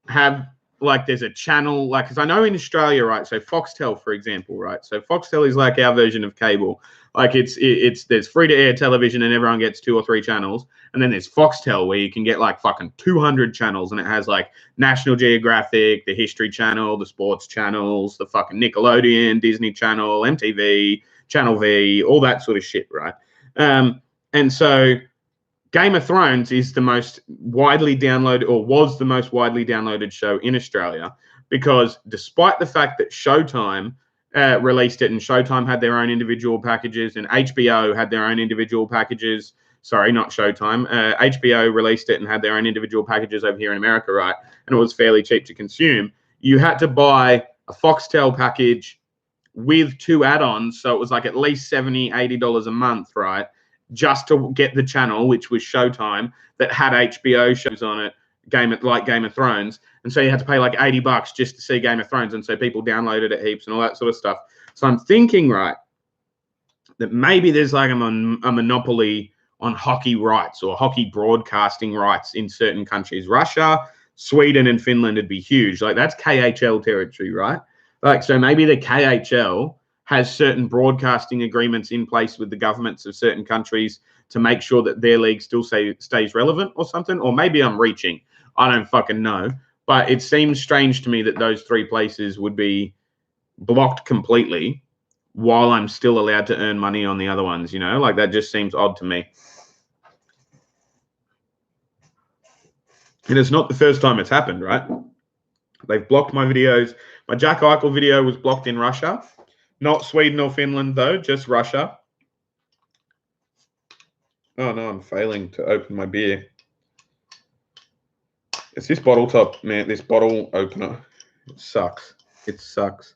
have like there's a channel, like, because I know in Australia, right, so Foxtel, for example, right, so Foxtel is like our version of cable. Like there's free to air television and everyone gets 2 or 3 channels, and then there's Foxtel where you can get like fucking 200 channels, and it has like National Geographic, the History Channel, the sports channels, the fucking Nickelodeon, Disney Channel, MTV, Channel V, all that sort of shit, right? And so Game of Thrones is the most widely downloaded, or was the most widely downloaded show in Australia, because despite the fact that Showtime released it, and Showtime had their own individual packages, and HBO had their own individual packages. Sorry, not Showtime. HBO released it and had their own individual packages over here in America, right? And it was fairly cheap to consume. You had to buy a Foxtel package with 2 add-ons, so it was like at least $70, $80 a month, right? Just to get the channel, which was Showtime, that had HBO shows on it, like Game of Thrones. And so you had to pay like $80 just to see Game of Thrones. And so people downloaded it heaps and all that sort of stuff. So I'm thinking, right, that maybe there's like a monopoly on hockey rights or hockey broadcasting rights in certain countries. Russia, Sweden, and Finland would be huge. Like that's KHL territory, right? Like, so maybe the KHL has certain broadcasting agreements in place with the governments of certain countries to make sure that their league still stays relevant or something. Or maybe I'm reaching. I don't fucking know. But it seems strange to me that those 3 places would be blocked completely while I'm still allowed to earn money on the other ones, you know? Like, that just seems odd to me. And it's not the first time it's happened, right? They've blocked my videos. My Jack Eichel video was blocked in Russia. Not Sweden or Finland, though, just Russia. Oh, no, I'm failing to open my beer. It's this bottle top, man, this bottle opener. It sucks. It sucks.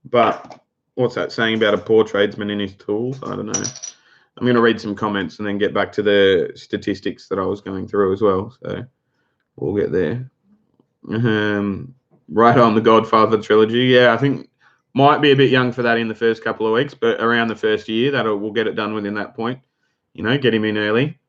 But what's that saying about a poor tradesman in his tools? I don't know. I'm going to read some comments and then get back to the statistics that I was going through as well. So we'll get there. Right on, the Godfather trilogy. Yeah, I think might be a bit young for that in the first couple of weeks, but around the first year, we'll get it done within that point. You know, get him in early.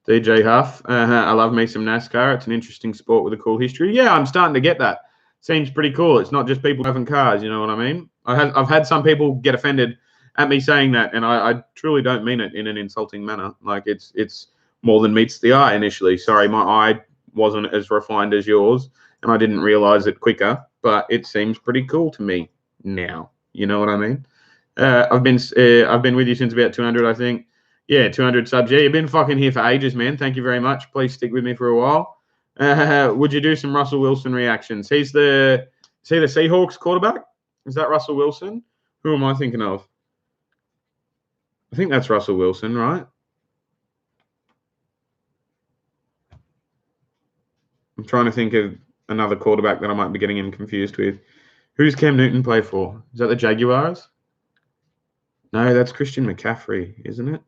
DJ Huff, I love me some NASCAR. It's an interesting sport with a cool history. Yeah, I'm starting to get that. Seems pretty cool. It's not just people having cars, you know what I mean? I've had some people get offended at me saying that, and I truly don't mean it in an insulting manner. Like, it's more than meets the eye initially. Sorry, my eye wasn't as refined as yours, and I didn't realize it quicker, but it seems pretty cool to me now. You know what I mean? I've been with you since about 200, I think. Yeah, 200 subs. Yeah, you've been fucking here for ages, man. Thank you very much. Please stick with me for a while. Would you do some Russell Wilson reactions? Is he the Seahawks quarterback? Is that Russell Wilson? Who am I thinking of? I think that's Russell Wilson, right? I'm trying to think of another quarterback that I might be getting him confused with. Who's Cam Newton play for? Is that the Jaguars? No, that's Christian McCaffrey, isn't it?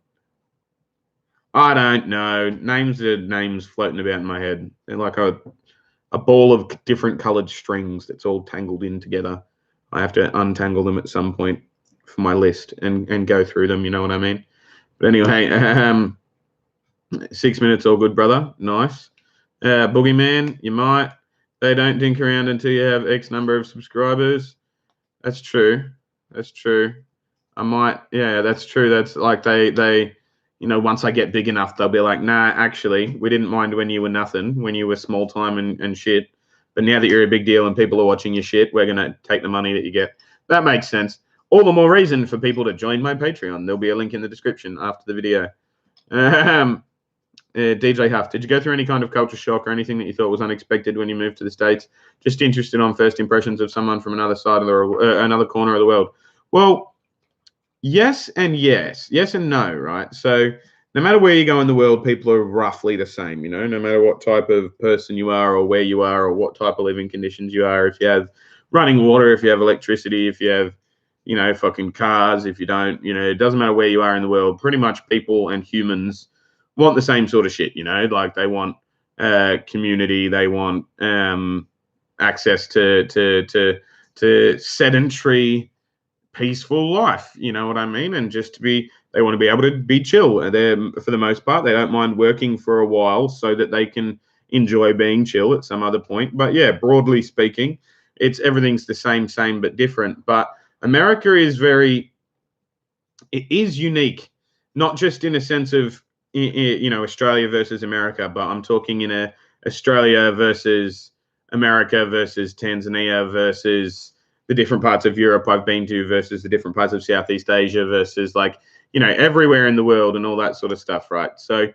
I don't know. Names are names floating about in my head. They're like a ball of different coloured strings that's all tangled in together. I have to untangle them at some point for my list and go through them, you know what I mean? But anyway, 6 minutes, all good, brother. Nice. Boogeyman, you might. They don't dink around until you have X number of subscribers. That's true. That's true. I might. Yeah, that's true. That's like they you know, once I get big enough, they'll be like, nah, actually, we didn't mind when you were nothing, when you were small time and shit. But now that you're a big deal and people are watching your shit, we're going to take the money that you get. That makes sense. All the more reason for people to join my Patreon. There'll be a link in the description after the video. DJ Huff, did you go through any kind of culture shock or anything that you thought was unexpected when you moved to the States? Just interested on first impressions of someone from another side of another corner of the world. Well, yes and yes. Yes and no, right? So no matter where you go in the world, people are roughly the same, you know, no matter what type of person you are or where you are or what type of living conditions you are. If you have running water, if you have electricity, if you have, you know, fucking cars, if you don't, you know, it doesn't matter where you are in the world. Pretty much people and humans want the same sort of shit, you know, like they want community, they want access to sedentary, peaceful life, you know what I mean? And just to be, they want to be able to be chill. They're, for the most part, they don't mind working for a while so that they can enjoy being chill at some other point. But yeah, broadly speaking, everything's the same but different. But America is it is unique, not just in a sense of Australia versus America, but I'm talking in a Australia versus America versus Tanzania versus the different parts of Europe I've been to versus the different parts of Southeast Asia versus everywhere in the world and all that sort of stuff, right? So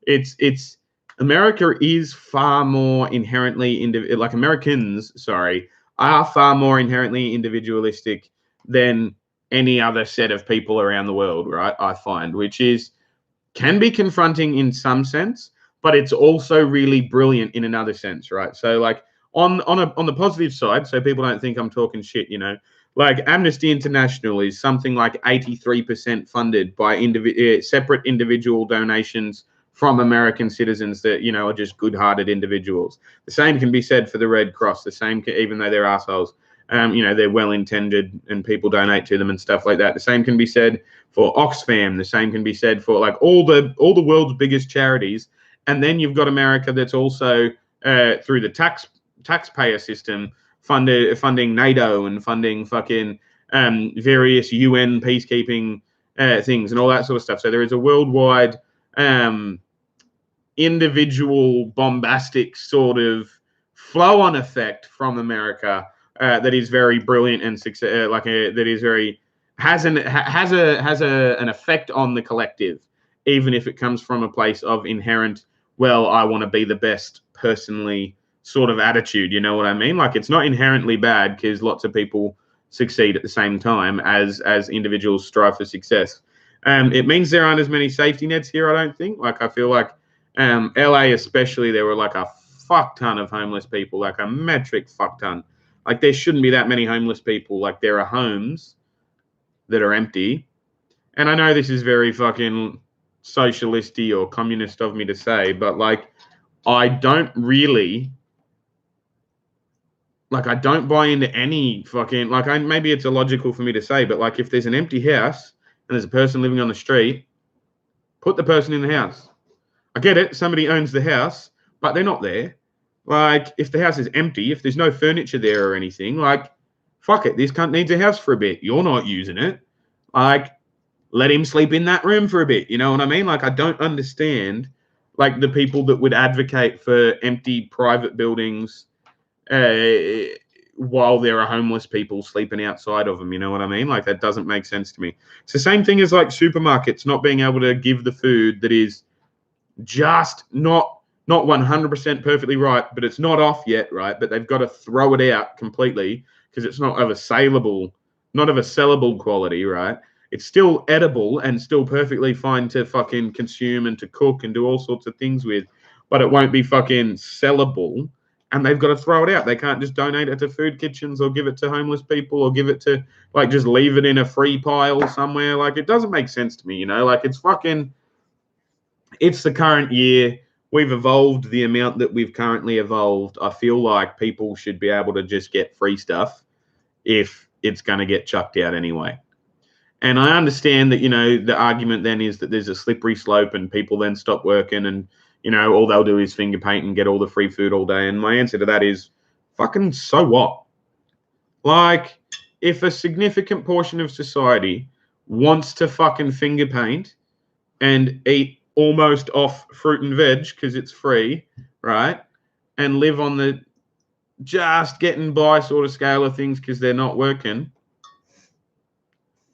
it's America is far more inherently Americans, sorry, are far more inherently individualistic than any other set of people around the world, right? I find, which can be confronting in some sense, but it's also really brilliant in another sense, right? So on the positive side, so people don't think I'm talking shit, Amnesty International is something like 83% funded by separate individual donations from American citizens that are just good-hearted individuals. The same can be said for the Red Cross. The same, even though they're assholes. They're well-intended and people donate to them and stuff like that. The same can be said for Oxfam. The same can be said for all the world's biggest charities. And then you've got America that's also through the taxpayer system funding NATO and funding fucking various UN peacekeeping things and all that sort of stuff. So there is a worldwide individual bombastic sort of flow-on effect from America that is very brilliant and that is very has an effect on the collective, even if it comes from a place of inherent, well, I want to be the best personally sort of attitude. You know what I mean? It's not inherently bad because lots of people succeed at the same time as individuals strive for success. It means there aren't as many safety nets here, I don't think. I feel like LA especially, there were a fuck ton of homeless people, a metric fuck ton. There shouldn't be that many homeless people. There are homes that are empty. And I know this is very fucking socialisty or communist of me to say, but I don't really I don't buy into any fucking maybe it's illogical for me to say, but if there's an empty house and there's a person living on the street, put the person in the house. I get it, somebody owns the house, but they're not there. If the house is empty, if there's no furniture there or anything, fuck it, this cunt needs a house for a bit. You're not using it. Let him sleep in that room for a bit. You know what I mean? I don't understand, the people that would advocate for empty private buildings while there are homeless people sleeping outside of them. You know what I mean? That doesn't make sense to me. It's the same thing as supermarkets not being able to give the food that is just not 100% perfectly right, but it's not off yet, right? But they've got to throw it out completely because it's not of a sellable quality, right? It's still edible and still perfectly fine to fucking consume and to cook and do all sorts of things with, but it won't be fucking sellable, and they've got to throw it out. They can't just donate it to food kitchens or give it to homeless people or give it to just leave it in a free pile somewhere. It doesn't make sense to me, it's the current year. We've evolved the amount that we've currently evolved. I feel like people should be able to just get free stuff if it's going to get chucked out anyway. And I understand that, the argument then is that there's a slippery slope and people then stop working and, all they'll do is finger paint and get all the free food all day. And my answer to that is fucking so what? If a significant portion of society wants to fucking finger paint and eat almost off fruit and veg because it's free, right? And live on the just getting by sort of scale of things because they're not working,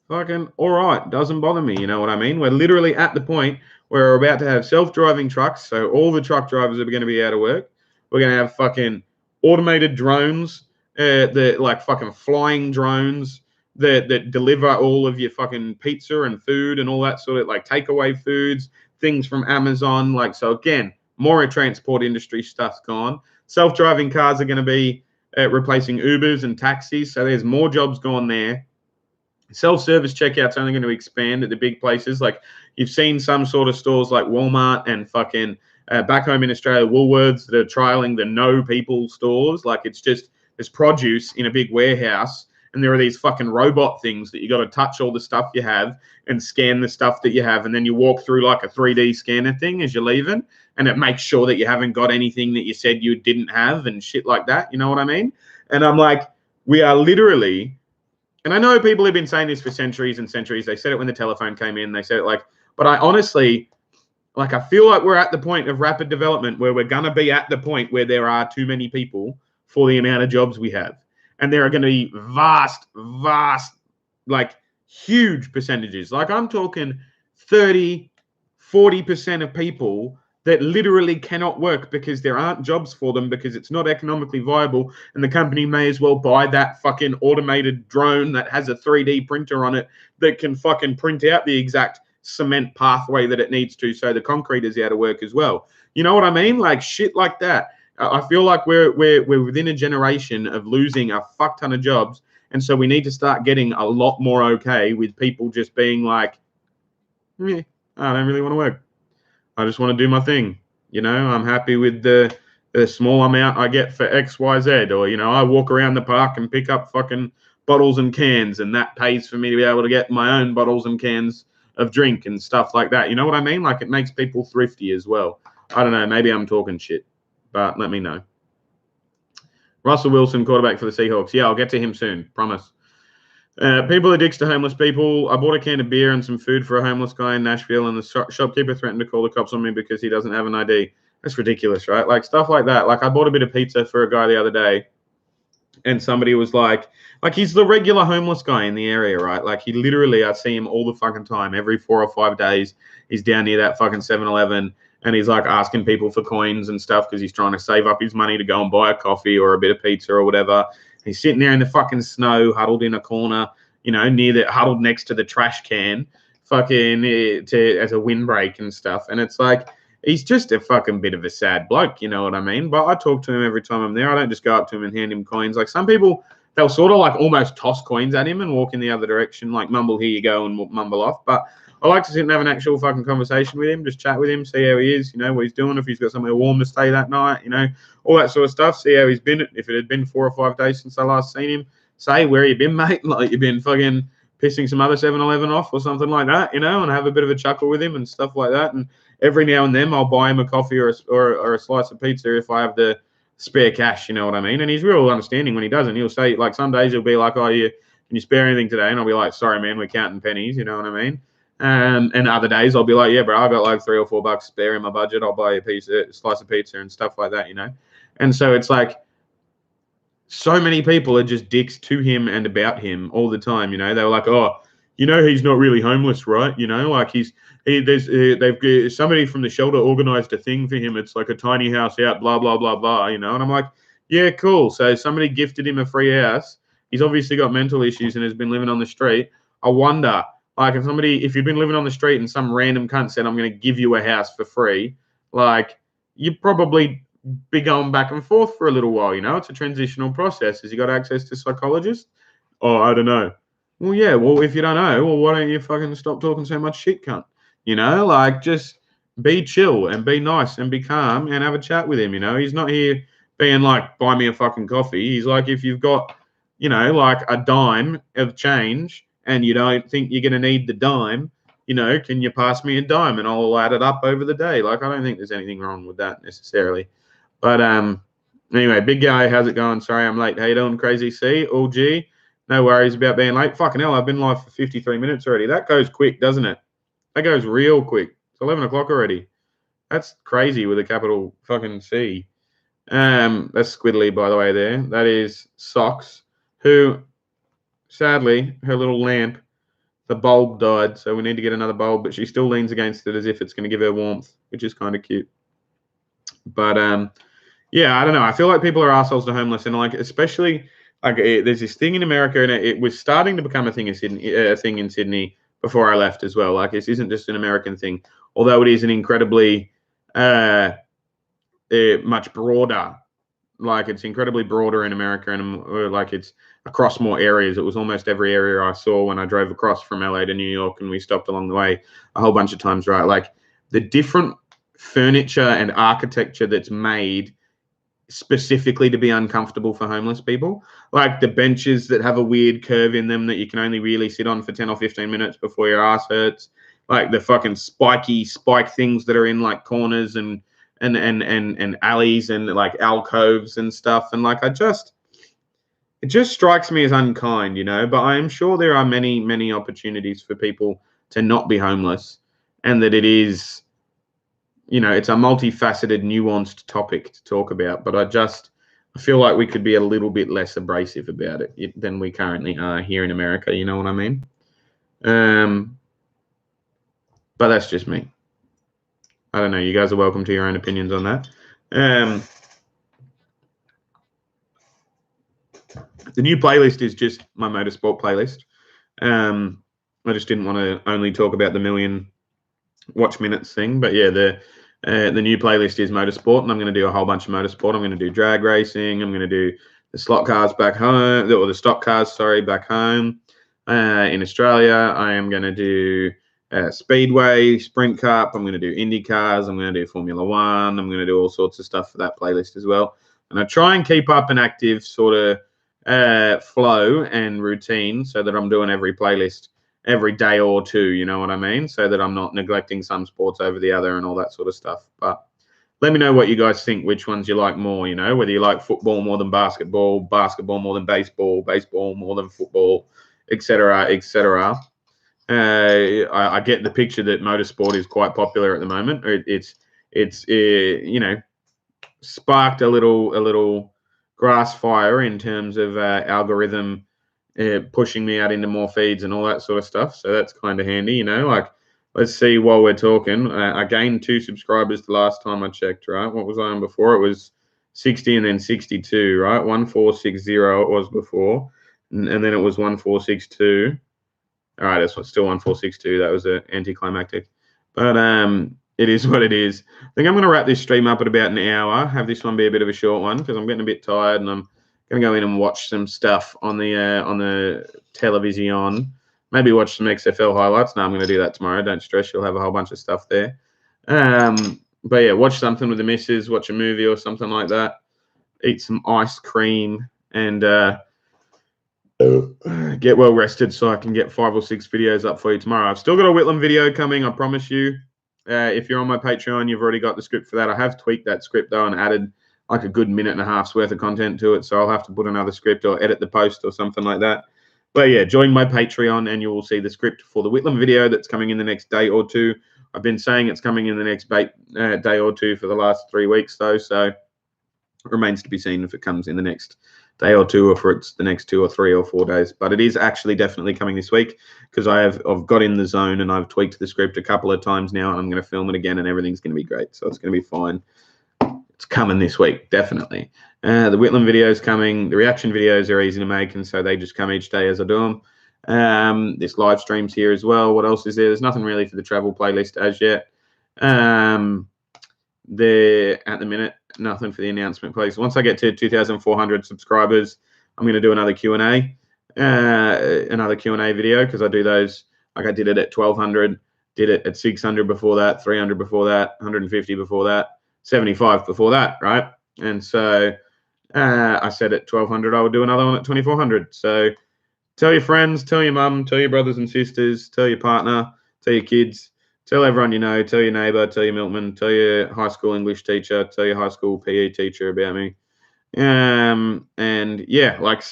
fucking all right, doesn't bother me. You know what I mean? We're literally at the point where we're about to have self-driving trucks, so all the truck drivers are going to be out of work. We're going to have fucking automated drones, fucking flying drones that deliver all of your fucking pizza and food and all that sort of takeaway foods, things from Amazon. So again, more transport industry stuff's gone. Self-driving cars are going to be replacing Ubers and taxis, so there's more jobs gone there. Self-service checkout's only going to expand at the big places. You've seen some sort of stores like Walmart and fucking back home in Australia, Woolworths, that are trialing the no people stores. It's just there's produce in a big warehouse, and there are these fucking robot things that you got to touch all the stuff you have and scan the stuff that you have, and then you walk through a 3D scanner thing as you're leaving, and it makes sure that you haven't got anything that you said you didn't have and shit like that. You know what I mean? And I'm like, we are literally, and I know people have been saying this for centuries and centuries. They said it when the telephone came in. They said it like, but I honestly, like, I feel like we're at the point of rapid development where we're going to be at the point where there are too many people for the amount of jobs we have. And there are going to be vast, like huge percentages. Like I'm talking 30, 40% of people that literally cannot work because there aren't jobs for them because it's not economically viable. And the company may as well buy that fucking automated drone that has a 3D printer on it that can fucking print out the exact cement pathway that it needs to, so the concrete is out of work as well. You know what I mean? Like shit like that. I feel like we're within a generation of losing a fuck ton of jobs, and so we need to start getting a lot more okay with people just being like, I don't really want to work. I just want to do my thing. You know, I'm happy with the small amount I get for X, Y, Z, or you know, I walk around the park and pick up fucking bottles and cans, and that pays for me to be able to get my own bottles and cans of drink and stuff like that. You know what I mean? Like it makes people thrifty as well. I don't know. Maybe I'm talking shit, but let me know. Russell Wilson, quarterback for the Seahawks. Yeah, I'll get to him soon. Promise. People are dicks to homeless people. I bought a can of beer and some food for a homeless guy in Nashville, and the shopkeeper threatened to call the cops on me because he doesn't have an ID. That's ridiculous, right? Like stuff like that. Like I bought a bit of pizza for a guy the other day, and somebody was like he's the regular homeless guy in the area, right? Like he literally, I see him all the fucking time. Every 4 or 5 days, he's down near that fucking 7-Eleven, and he's like asking people for coins and stuff because he's trying to save up his money to go and buy a coffee or a bit of pizza or whatever. He's sitting there in the fucking snow, huddled in a corner, you know, huddled next to the trash can, fucking as a windbreak and stuff. And it's like, he's just a fucking bit of a sad bloke, you know what I mean? But I talk to him every time I'm there. I don't just go up to him and hand him coins. Like some people, they'll sort of like almost toss coins at him and walk in the other direction, like mumble, here you go, and mumble off. But I like to sit and have an actual fucking conversation with him, just chat with him, see how he is, you know, what he's doing, if he's got somewhere warm to stay that night, you know, all that sort of stuff, see how he's been. If it had been 4 or 5 days since I last seen him, say, where you been, mate? Like you've been fucking pissing some other 7-Eleven off or something like that, you know, and have a bit of a chuckle with him and stuff like that. And every now and then I'll buy him a coffee or a slice of pizza if I have the spare cash, you know what I mean? And he's real understanding when he doesn't. He'll say, like, some days he'll be like, oh, can you spare anything today? And I'll be like, sorry, man, we're counting pennies, you know what I mean? And other days I'll be like, yeah, bro, I got like $3 or $4 spare in my budget. I'll buy a slice of pizza and stuff like that, you know? And so it's like, so many people are just dicks to him and about him all the time, you know? They were like, oh, you know, he's not really homeless, right? You know, like they've somebody from the shelter organized a thing for him. It's like a tiny house out, blah, blah, blah, blah, you know? And I'm like, yeah, cool. So somebody gifted him a free house. He's obviously got mental issues and has been living on the street. I wonder, like, if you've been living on the street and some random cunt said, I'm going to give you a house for free, like, you'd probably be going back and forth for a little while, you know? It's a transitional process. Has he got access to psychologists? Oh, I don't know. Well, yeah, well, if you don't know, well, why don't you fucking stop talking so much shit, cunt? You know, like, just be chill and be nice and be calm and have a chat with him, you know? He's not here being like, buy me a fucking coffee. He's like, if you've got, you know, like a dime of change and you don't think you're going to need the dime, you know, can you pass me a dime and I'll add it up over the day? Like, I don't think there's anything wrong with that necessarily. But anyway, big guy, how's it going? Sorry I'm late. How you doing, Crazy C? All G. No worries about being late. Fucking hell, I've been live for 53 minutes already. That goes quick, doesn't it? That goes real quick. It's 11 o'clock already. That's crazy with a capital fucking C. That's Squiddly, by the way, there. That is Socks, who, sadly, her little lamp, the bulb died, so we need to get another bulb, but she still leans against it as if it's going to give her warmth, which is kind of cute. But, yeah, I don't know. I feel like people are assholes to homeless, and, like, especially, like, there's this thing in America, and it was starting to become a thing in Sydney before I left as well. Like, this isn't just an American thing, although it is an incredibly much broader. Like, it's incredibly broader in America, and like it's across more areas. It was almost every area I saw when I drove across from LA to New York, and we stopped along the way a whole bunch of times, right? Like, the different furniture and architecture that's made specifically to be uncomfortable for homeless people, like the benches that have a weird curve in them that you can only really sit on for 10 or 15 minutes before your ass hurts, like the fucking spike things that are in like corners and and alleys and like alcoves and stuff. And like it just strikes me as unkind, you know. But I am sure there are many opportunities for people to not be homeless, and that it is, you know, it's a multifaceted, nuanced topic to talk about. But I feel like we could be a little bit less abrasive about it than we currently are here in America. You know what I mean? But that's just me. I don't know. You guys are welcome to your own opinions on that. The new playlist is just my motorsport playlist. I just didn't want to only talk about the million watch minutes thing, but yeah, the new playlist is motorsport, and I'm going to do a whole bunch of motorsport. I'm going to do drag racing. I'm going to do the slot cars back home, or the stock cars, sorry, back home. In Australia, I am going to do Speedway, Sprint Cup. I'm going to do Indy cars. I'm going to do Formula One. I'm going to do all sorts of stuff for that playlist as well. And I try and keep up an active sort of flow and routine so that I'm doing every playlist every day or two, you know what I mean? So that I'm not neglecting some sports over the other and all that sort of stuff. But let me know what you guys think, which ones you like more, you know, whether you like football more than basketball, basketball more than baseball, baseball more than football, etc., etc. I get the picture that motorsport is quite popular at the moment. It's you know, sparked a little grass fire in terms of algorithm pushing me out into more feeds and all that sort of stuff. So that's kind of handy, you know. Like, let's see, while we're talking, I gained 2 subscribers the last time I checked, right? What was I on before? It was 60 and then 62, right? 1460 it was before, and then it was 1462. All right, that's still 1462. That was anticlimactic, but it is what it is. I think I'm going to wrap this stream up at about an hour. Have this one be a bit of a short one because I'm getting a bit tired and I'm going to go in and watch some stuff on the television. Maybe watch some XFL highlights. No, I'm going to do that tomorrow. Don't stress. You'll have a whole bunch of stuff there. But yeah, watch something with the missus. Watch a movie or something like that. Eat some ice cream and get well rested so I can get 5 or 6 videos up for you tomorrow. I've still got a Whitlam video coming. I promise you. If you're on my Patreon, you've already got the script for that. I have tweaked that script though and added like a good minute and a half's worth of content to it. So I'll have to put another script or edit the post or something like that. But yeah, join my Patreon and you will see the script for the Whitlam video that's coming in the next day or two. I've been saying it's coming in the next day or two for the last 3 weeks though. So it remains to be seen if it comes in the next day or two or for it's the next 2 or 3 or 4 days. But it is actually definitely coming this week because I've got in the zone and I've tweaked the script a couple of times now and I'm going to film it again and everything's going to be great. So it's going to be fine. It's coming this week, definitely. The Whitlam video is coming. The reaction videos are easy to make, and so they just come each day as I do them. This live stream's here as well. What else is there? There's nothing really for the travel playlist as yet. There at the minute, nothing for the announcement playlist. Once I get to 2,400 subscribers, I'm going to do another Q&A, video because I do those. Like I did it at 1,200, did it at 600 before that, 300 before that, 150 before that. 75 before that, right? And so I said at 1,200 I would do another one at 2,400. So tell your friends, tell your mum, tell your brothers and sisters, tell your partner, tell your kids, tell everyone you know, tell your neighbor, tell your milkman, tell your high school English teacher, tell your high school PE teacher about me. And yeah, like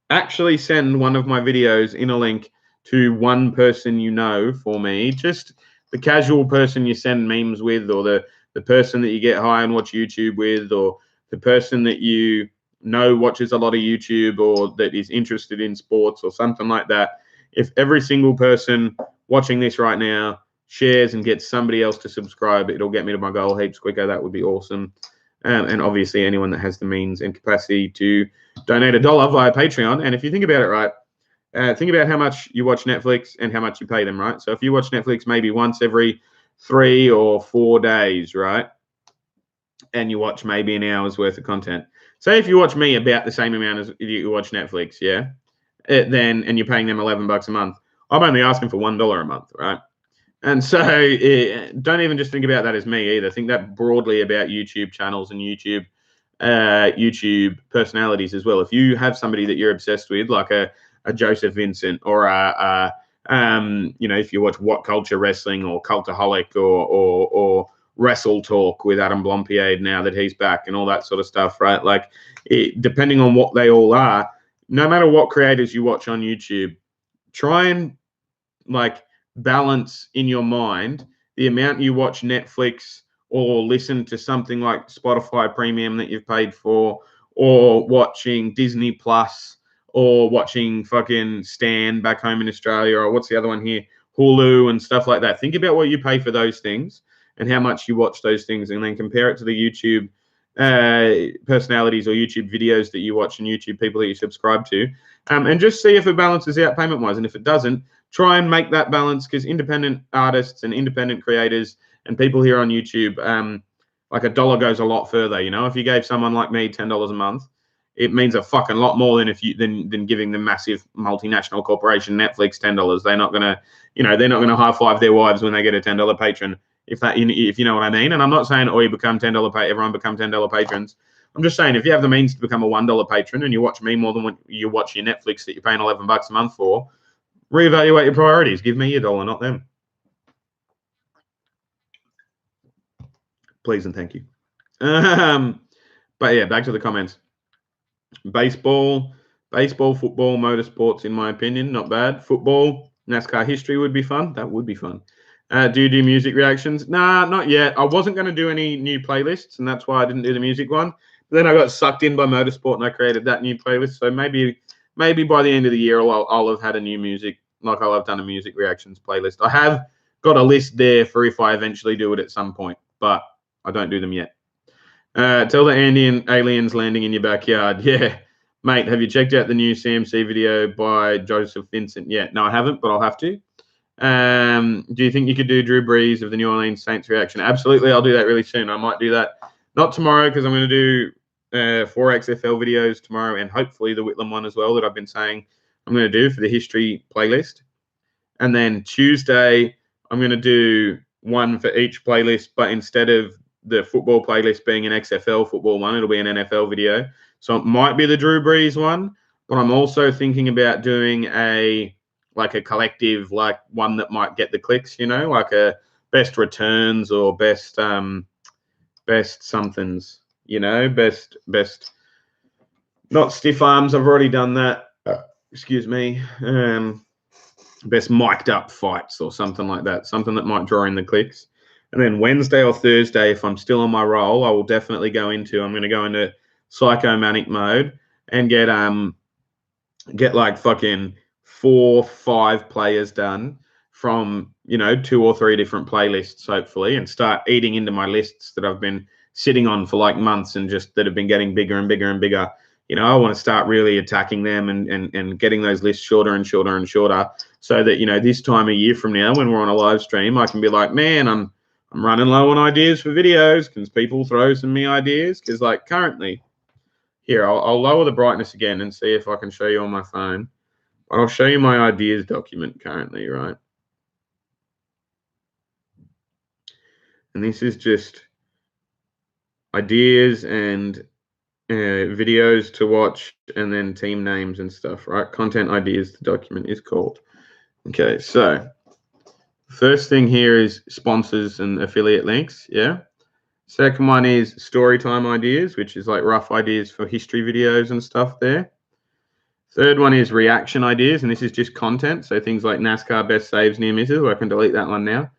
actually send one of my videos in a link to one person you know for me, just the casual person you send memes with, or the person that you get high and watch YouTube with, or the person that you know watches a lot of YouTube or that is interested in sports or something like that. If every single person watching this right now shares and gets somebody else to subscribe, it'll get me to my goal heaps quicker. That would be awesome. And obviously anyone that has the means and capacity to donate $1 via Patreon. And if you think about it, right, think about how much you watch Netflix and how much you pay them, right? So if you watch Netflix maybe once every 3 or 4 days, right? And you watch maybe an hour's worth of content. Say if you watch me about the same amount as you watch Netflix, yeah? And you're paying them $11 a month. I'm only asking for $1 a month, right? And so don't even just think about that as me either. Think that broadly about YouTube channels and YouTube personalities as well. If you have somebody that you're obsessed with, like a Joseph Vincent or you know, if you watch What Culture Wrestling or Cultaholic or Wrestle Talk with Adam Blompier now that he's back and all that sort of stuff, right? Like, depending on what they all are, no matter what creators you watch on YouTube, try and like balance in your mind the amount you watch Netflix or listen to something like Spotify Premium that you've paid for, or watching Disney Plus, or watching fucking Stan back home in Australia, or what's the other one here, Hulu and stuff like that. Think about what you pay for those things and how much you watch those things, and then compare it to the YouTube personalities or YouTube videos that you watch and YouTube people that you subscribe to, and just see if it balances out payment-wise. And if it doesn't, try and make that balance, because independent artists and independent creators and people here on YouTube, like $1 goes a lot further. You know, if you gave someone like me $10 a month, it means a fucking lot more than if you than giving the massive multinational corporation Netflix $10. They're not gonna, they're not gonna high five their wives when they get a $10 patron. If you know what I mean. And I'm not saying, you become $10 everyone become $10 patrons. I'm just saying, if you have the means to become a $1 patron and you watch me more than what you watch your Netflix that you're paying $11 a month for, reevaluate your priorities. Give me your dollar, not them. Please and thank you. But yeah, back to the comments. Baseball, football, motorsports, in my opinion, not bad. Football, NASCAR history would be fun. That would be fun. Do you do music reactions? Nah, not yet. I wasn't going to do any new playlists, and that's why I didn't do the music one. But then I got sucked in by motorsport, and I created that new playlist. So maybe by the end of the year, I'll have had a new music, like I'll have done a music reactions playlist. I have got a list there for if I eventually do it at some point, but I don't do them yet. Tell the Andean aliens landing in your backyard. Yeah, mate, have you checked out the new CMC video by Joseph Vincent yet? No, I haven't, but I'll have to. Do you think you could do Drew Brees of the New Orleans Saints reaction? Absolutely, I'll do that really soon. I might do that. Not tomorrow, because I'm going to do 4XFL videos tomorrow, and hopefully the Whitlam one as well that I've been saying I'm going to do for the history playlist. And then Tuesday, I'm going to do one for each playlist, but instead of the football playlist being an XFL football one, it'll be an NFL video. So it might be the Drew Brees one, but I'm also thinking about doing a collective, like one that might get the clicks, like a best returns or best somethings, best not stiff arms. I've already done that. Excuse me. Best mic'd up fights or something like that, something that might draw in the clicks. And then Wednesday or Thursday, if I'm still on my roll, I will definitely I'm going to go into psychomanic mode and get like fucking 4-5 players done from 2 or 3 different playlists, hopefully, and start eating into my lists that I've been sitting on for like months and just that have been getting bigger and bigger and bigger. I want to start really attacking them and getting those lists shorter and shorter and shorter, so that this time a year from now, when we're on a live stream, I can be like, man, I'm running low on ideas for videos. Can people throw some me ideas? Because like currently, here, I'll lower the brightness again and see if I can show you on my phone. But I'll show you my ideas document currently, right? And this is just ideas and videos to watch, and then team names and stuff, right? Content ideas, the document is called. Okay, so first thing here is sponsors and affiliate links, yeah? Second one is story time ideas, which is like rough ideas for history videos and stuff there. Third one is reaction ideas, and this is just content. So things like NASCAR best saves, near misses. I can delete that one now.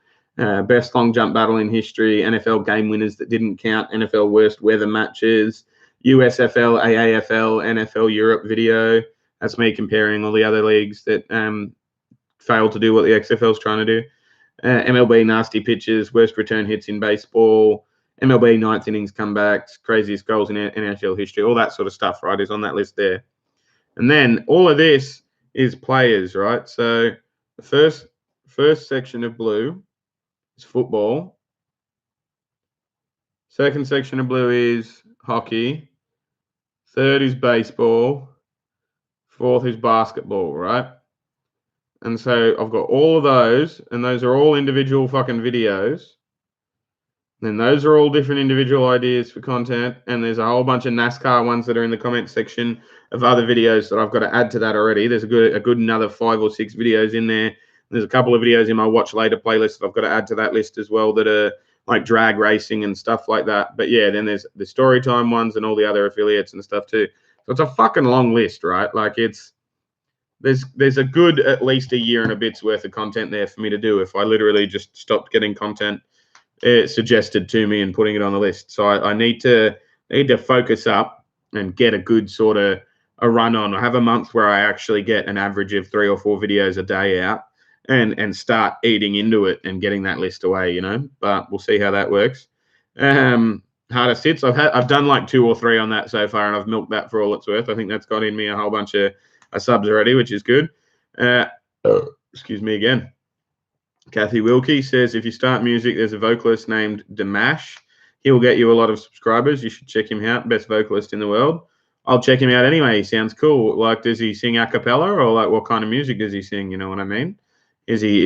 Best long jump battle in history, NFL game winners that didn't count, NFL worst weather matches, USFL, AAFL, NFL Europe video. That's me comparing all the other leagues that failed to do what the XFL is trying to do. MLB nasty pitches, worst return hits in baseball, MLB ninth innings comebacks, craziest goals in NHL history, all that sort of stuff, right, is on that list there. And then all of this is players, right? So the first section of blue is football. Second section of blue is hockey. Third is baseball. Fourth is basketball, right? And so I've got all of those, and those are all individual fucking videos. Then those are all different individual ideas for content, and there's a whole bunch of NASCAR ones that are in the comment section of other videos that I've got to add to that already. There's a good another 5 or 6 videos in there. There's a couple of videos in my watch later playlist that I've got to add to that list as well that are like drag racing and stuff like that. But yeah, then there's the Storytime ones and all the other affiliates and stuff too. So it's a fucking long list, right? Like there's a good at least a year and a bit's worth of content there for me to do if I literally just stopped getting content suggested to me and putting it on the list. So I need to focus up and get a good sort of a run on. I have a month where I actually get an average of 3 or 4 videos a day out and start eating into it and getting that list away, you know. But we'll see how that works. Hardest hits. I've done like 2 or 3 on that so far, and I've milked that for all it's worth. I think that's got in me a whole bunch of subs already, which is good. Excuse me again. Kathy Wilkie says, if you start music, there's a vocalist named Damash. He'll get you a lot of subscribers. You should check him out. Best vocalist in the world. I'll check him out anyway. He sounds cool. Like, does he sing a cappella, or like what kind of music does he sing? You know what I mean? Is he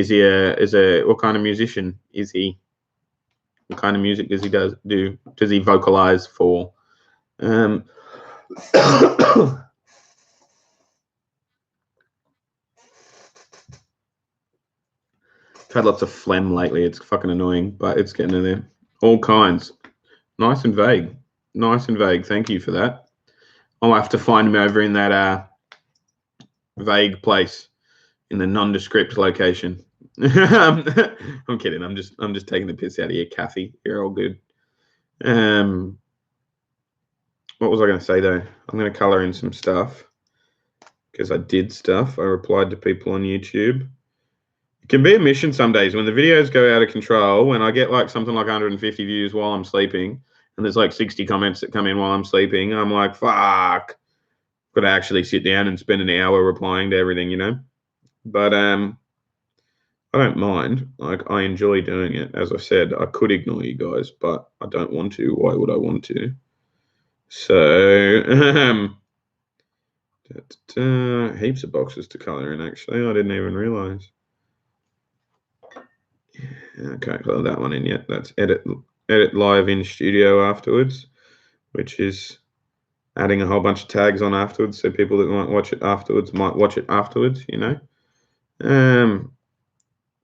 what kind of musician is he? What kind of music does he do? Does he vocalize for? I've had lots of phlegm lately. It's fucking annoying, but it's getting in there. All kinds. Nice and vague. Nice and vague. Thank you for that. I'll have to find him over in that vague place in the nondescript location. I'm kidding. I'm just taking the piss out of you, Kathy. You're all good. What was I going to say though? I'm going to color in some stuff because I did stuff. I replied to people on YouTube. It can be a mission some days when the videos go out of control. When I get like something like 150 views while I'm sleeping, and there's like 60 comments that come in while I'm sleeping, I'm like, fuck. Got to actually sit down and spend an hour replying to everything, you know. But I don't mind. Like, I enjoy doing it. As I said, I could ignore you guys, but I don't want to. Why would I want to? So heaps of boxes to color in. Actually, I didn't even realize. I can't color that one in yet. That's edit live in studio afterwards, which is adding a whole bunch of tags on afterwards, so people that might watch it afterwards might watch it afterwards, you know.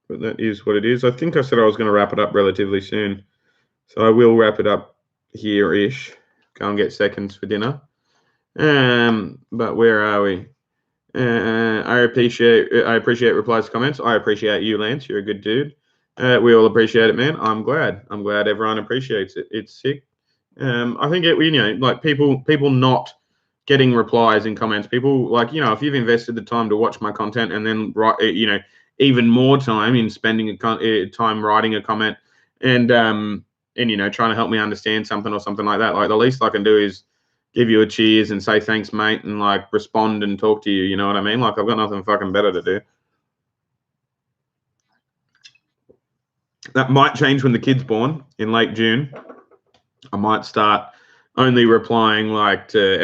But that is what it is. I think I said I was going to wrap it up relatively soon, so I will wrap it up here-ish. Go and get seconds for dinner. But where are we? I appreciate replies to comments. I appreciate you, Lance. You're a good dude. We all appreciate it, man. I'm glad everyone appreciates it. It's sick. I think like people not getting replies in comments. People like, you know, if you've invested the time to watch my content and then write, you know, even more time in spending time writing a comment and you know, trying to help me understand something or something like that. Like, the least I can do is give you a cheers and say thanks, mate, and like respond and talk to you. You know what I mean? Like, I've got nothing fucking better to do. That might change when the kid's born in late June. I might start only replying like to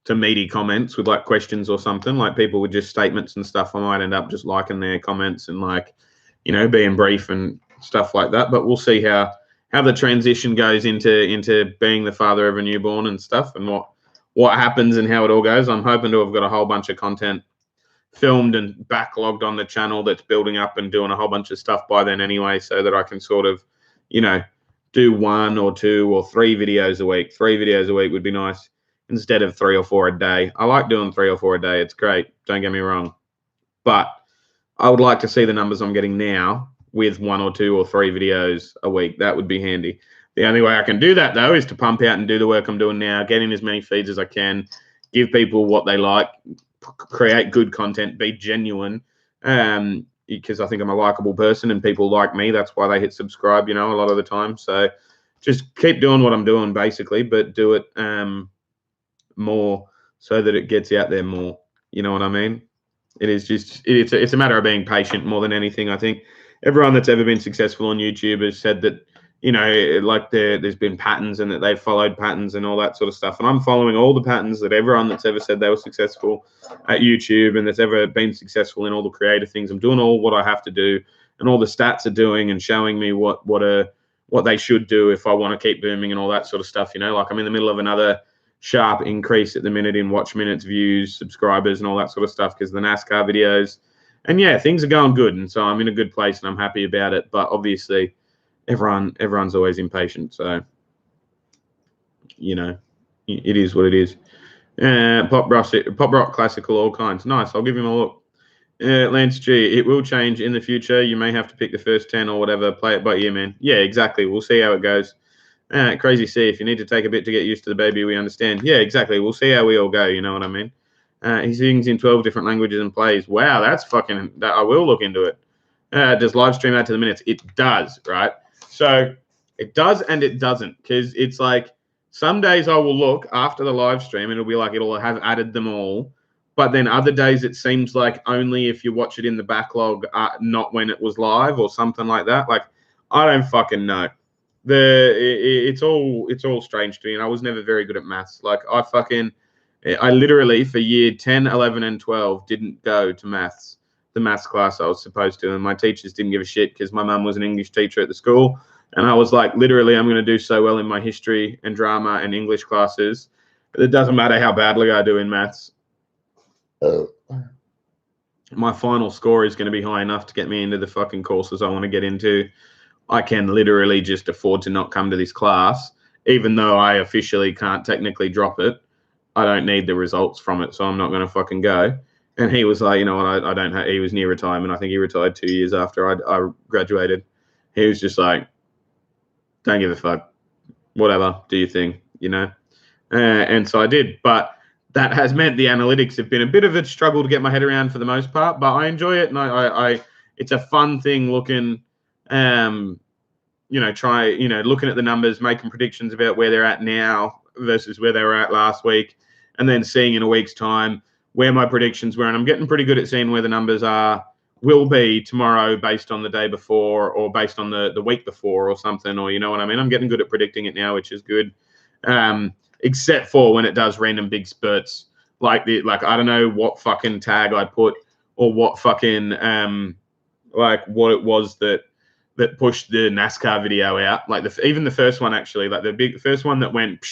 meaty comments with like questions or something. Like, people with just statements and stuff, I might end up just liking their comments and like, you know, being brief and stuff like that. But we'll see how the transition goes into being the father of a newborn and stuff, and what happens and how it all goes. I'm hoping to have got a whole bunch of content filmed and backlogged on the channel that's building up and doing a whole bunch of stuff by then anyway, so that I can sort of, you know, do 1 or 2 or 3 videos a week. 3 videos a week would be nice instead of 3 or 4 a day. I like doing 3 or 4 a day. It's great. Don't get me wrong. But I would like to see the numbers I'm getting now with 1 or 2 or 3 videos a week. That would be handy. The only way I can do that, though, is to pump out and do the work I'm doing now, get in as many feeds as I can, give people what they like, create good content, be genuine, because I think I'm a likable person and people like me. That's why they hit subscribe, you know, a lot of the time. So just keep doing what I'm doing, basically, but do it more so that it gets out there more. You know what I mean? It is just, it's a matter of being patient more than anything. I think everyone that's ever been successful on YouTube has said that, you know, like there's been patterns and that they've followed patterns and all that sort of stuff. And I'm following all the patterns that everyone that's ever said they were successful at YouTube and that's ever been successful in all the creative things. I'm doing all what I have to do, and all the stats are doing and showing me what they should do if I want to keep booming and all that sort of stuff. You know, like, I'm in the middle of another sharp increase at the minute in watch minutes, views, subscribers, and all that sort of stuff because of the NASCAR videos. And yeah, things are going good. And so I'm in a good place and I'm happy about it. But obviously, everyone's always impatient. So, you know, it is what it is. Pop rock, classical, all kinds. Nice. I'll give him a look. Lance G, it will change in the future. You may have to pick the first 10 or whatever. Play it by ear, man. Yeah, exactly. We'll see how it goes. Crazy C, if you need to take a bit to get used to the baby, we understand. Yeah, exactly. We'll see how we all go. You know what I mean? He sings in 12 different languages and plays. Wow, that's fucking. I will look into it. Does live stream add to the minutes? It does, right? So it does and it doesn't, because it's like some days I will look after the live stream and it'll be like it'll have added them all. But then other days it seems like only if you watch it in the backlog, not when it was live or something like that. Like, I don't fucking know. It's all strange to me, and I was never very good at maths. Like, I literally for year 10, 11, and 12 didn't go to maths, the maths class I was supposed to, and my teachers didn't give a shit because my mum was an English teacher at the school, and I was like, literally, I'm going to do so well in my history and drama and English classes. It doesn't matter how badly I do in maths. My final score is going to be high enough to get me into the fucking courses I want to get into. I can literally just afford to not come to this class, even though I officially can't technically drop it. I don't need the results from it, so I'm not going to fucking go. And he was like, you know what, I don't have, he was near retirement. I think he retired 2 years after I graduated. He was just like, don't give a fuck. Whatever, do your thing, you know? And so I did. But that has meant the analytics have been a bit of a struggle to get my head around for the most part, but I enjoy it. And I it's a fun thing looking, looking at the numbers, making predictions about where they're at now versus where they were at last week, and then seeing in a week's time where my predictions were. And I'm getting pretty good at seeing where the numbers will be tomorrow based on the day before or based on the week before or something, or you know what I mean? I'm getting good at predicting it now, which is good. Except for when it does random big spurts, like I don't know what fucking tag I put or what fucking what it was that pushed the NASCAR video out. Like even the first one, actually, like the first one that went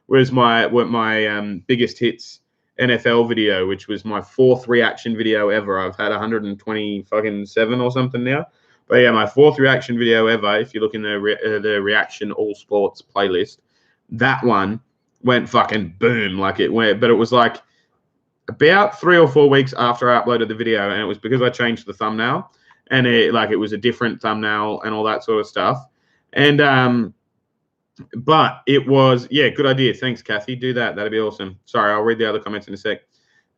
was my biggest hits NFL video, which was my 4th reaction video ever. I've had 120 fucking 7 or something now. But yeah, my 4th reaction video ever. If you look in the reaction all sports playlist, that one went fucking boom. Like it went, but it was like about 3 or 4 weeks after I uploaded the video, and it was because I changed the thumbnail, and it was a different thumbnail and all that sort of stuff. And but it was, yeah, good idea. Thanks, Kathy. Do that. That'd be awesome. Sorry, I'll read the other comments in a sec.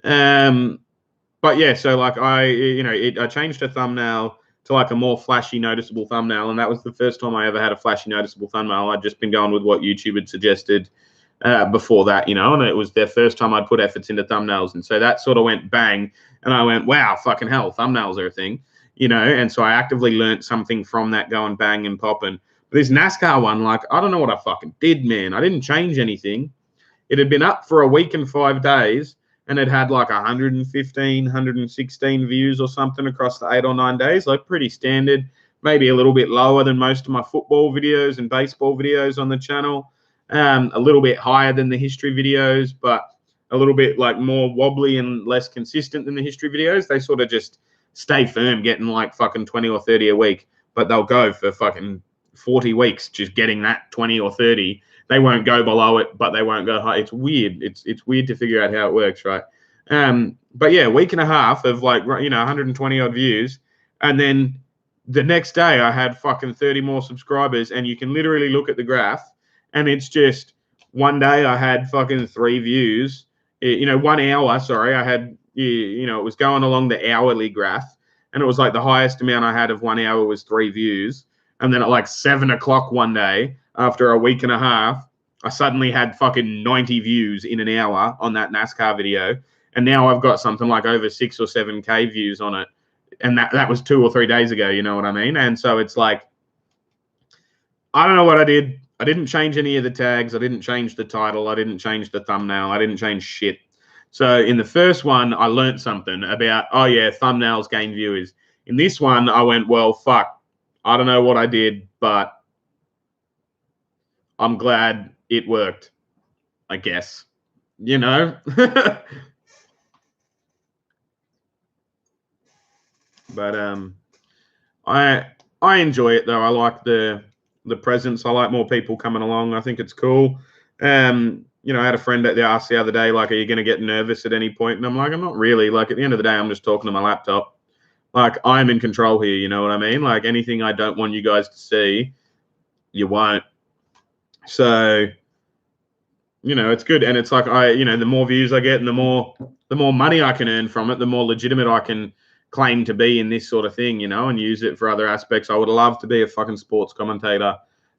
But yeah, so like I changed a thumbnail to like a more flashy, noticeable thumbnail, and that was the first time I ever had a flashy, noticeable thumbnail. I'd just been going with what YouTube had suggested before that, and it was their first time I'd put efforts into thumbnails, and so that sort of went bang, and I went, wow, fucking hell, thumbnails are a thing, and so I actively learned something from that, going bang and popping. But this NASCAR one, like, I don't know what I fucking did, man. I didn't change anything. It had been up for a week and 5 days, and it had like 115, 116 views or something across the 8 or 9 days, like pretty standard, maybe a little bit lower than most of my football videos and baseball videos on the channel, a little bit higher than the history videos, but a little bit like more wobbly and less consistent than the history videos. They sort of just stay firm, getting like fucking 20 or 30 a week, but they'll go for fucking 40 weeks just getting that 20 or 30. They won't go below it, but they won't go high. It's weird. It's weird to figure out how it works, right? But yeah, week and a half of like 120 odd views, and then the next day I had fucking 30 more subscribers, and you can literally look at the graph, and it's just one day I had fucking 3 views. 1 hour. Sorry, I had it was going along the hourly graph, and it was like the highest amount I had of 1 hour was 3 views. And then at like 7 o'clock one day, after a week and a half, I suddenly had fucking 90 views in an hour on that NASCAR video. And now I've got something like over 6 or 7K views on it. And that was 2 or 3 days ago, you know what I mean? And so it's like, I don't know what I did. I didn't change any of the tags. I didn't change the title. I didn't change the thumbnail. I didn't change shit. So in the first one, I learned something about, oh yeah, thumbnails gain viewers. In this one, I went, well, fuck. I don't know what I did, but I'm glad it worked, I guess. But I enjoy it though. I like the presence. I like more people coming along. I think it's cool. You know, I had a friend at the asked the other day, like, are you going to get nervous at any point? And I'm like, I'm not really. Like, at the end of the day, I'm just talking to my laptop. Like, I'm in control here. You know what I mean? Like, anything I don't want you guys to see, you won't. So, you know, it's good. And it's like, you know, the more views I get and the more money I can earn from it, the more legitimate I can claim to be in this sort of thing, you know, and use it for other aspects. I would love to be a fucking sports commentator.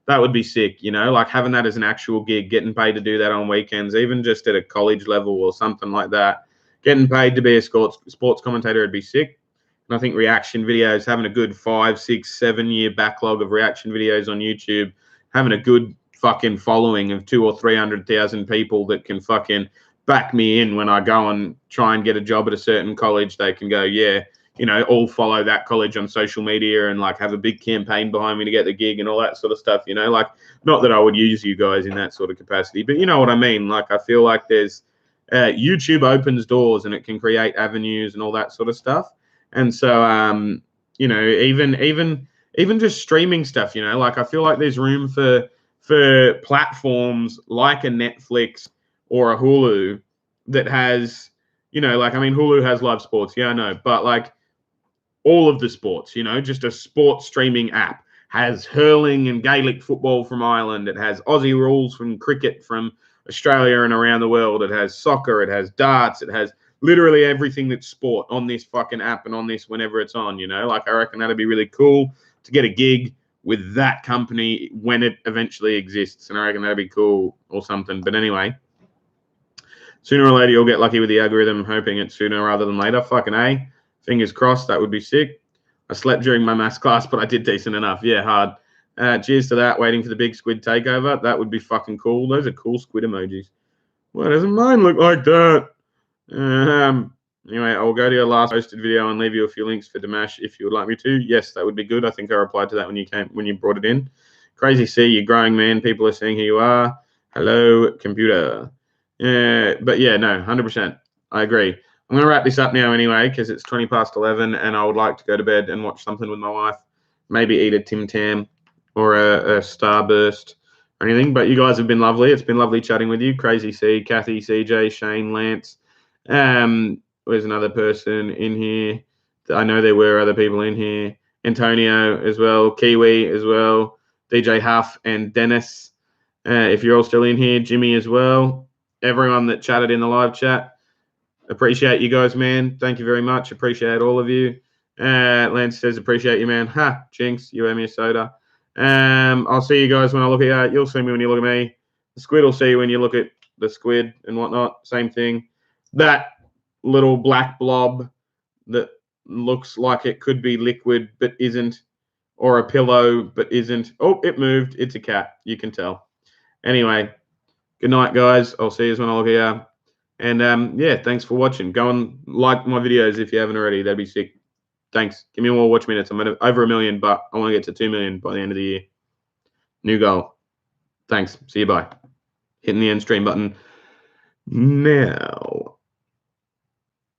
That would be sick, you know, like having that as an actual gig, getting paid to do that on weekends, even just at a college level or something like that. Getting paid to be a sports commentator would be sick. And I think reaction videos, having a good 5, 6, 7 year backlog of reaction videos on YouTube, having a good fucking following of 200,000 or 300,000 people that can fucking back me in when I go and try and get a job at a certain college. They can go, yeah, you know, all follow that college on social media and like have a big campaign behind me to get the gig and all that sort of stuff, you know, like not that I would use you guys in that sort of capacity, but you know what I mean? Like, I feel like there's YouTube opens doors and it can create avenues and all that sort of stuff. And so, you know, even just streaming stuff, you know, like I feel like there's room for platforms like a Netflix or a Hulu that has, you know, like, I mean, Hulu has live sports. Yeah, I know. But like all of the sports, you know, just a sports streaming app has hurling and Gaelic football from Ireland. It has Aussie rules from cricket from Australia and around the world. It has soccer. It has darts. It has literally everything that's sport on this fucking app and on this whenever it's on, you know, like I reckon that'd be really cool to get a gig with that company when it eventually exists. And I reckon that'd be cool or something. But anyway, sooner or later you'll get lucky with the algorithm, hoping it's sooner rather than later. Fucking A. Fingers crossed, that would be sick. I slept during my maths class, but I did decent enough. Yeah, hard. Cheers to that. Waiting for the big squid takeover. That would be fucking cool. Those are cool squid emojis. Why doesn't mine look like that? Anyway, I'll go to your last posted video and leave you a few links for Dimash if you would like me to. Yes, that would be good. I think I replied to that when you brought it in. Crazy see you're growing, man. People are seeing who you are. Hello, computer. But yeah, no, 100%. I agree. I'm going to wrap this up now anyway because it's 20 past 11 and I would like to go to bed and watch something with my wife. Maybe eat a Tim Tam or a Starburst or anything. But you guys have been lovely. It's been lovely chatting with you. Crazy C, Kathy, CJ, Shane, Lance. There's another person in here. I know there were other people in here. Antonio as well. Kiwi as well. DJ Huff and Dennis. If you're all still in here. Jimmy as well. Everyone that chatted in the live chat. Appreciate you guys, man. Thank you very much. Appreciate all of you. Lance says, appreciate you, man. Ha, Jinx, you owe me a soda. I'll see you guys when I look at you. You'll see me when you look at me. The squid will see you when you look at the squid and whatnot. Same thing. That little black blob that looks like it could be liquid but isn't, or a pillow but isn't. Oh, it moved. It's a cat. You can tell. Anyway, good night, guys. I'll see you when I look at you. And yeah, thanks for watching. Go and like my videos if you haven't already. That'd be sick. Thanks. Give me more watch minutes. I'm at over 1 million, but I want to get to 2 million by the end of the year. New goal. Thanks. See you. Bye. Hitting the end stream button now.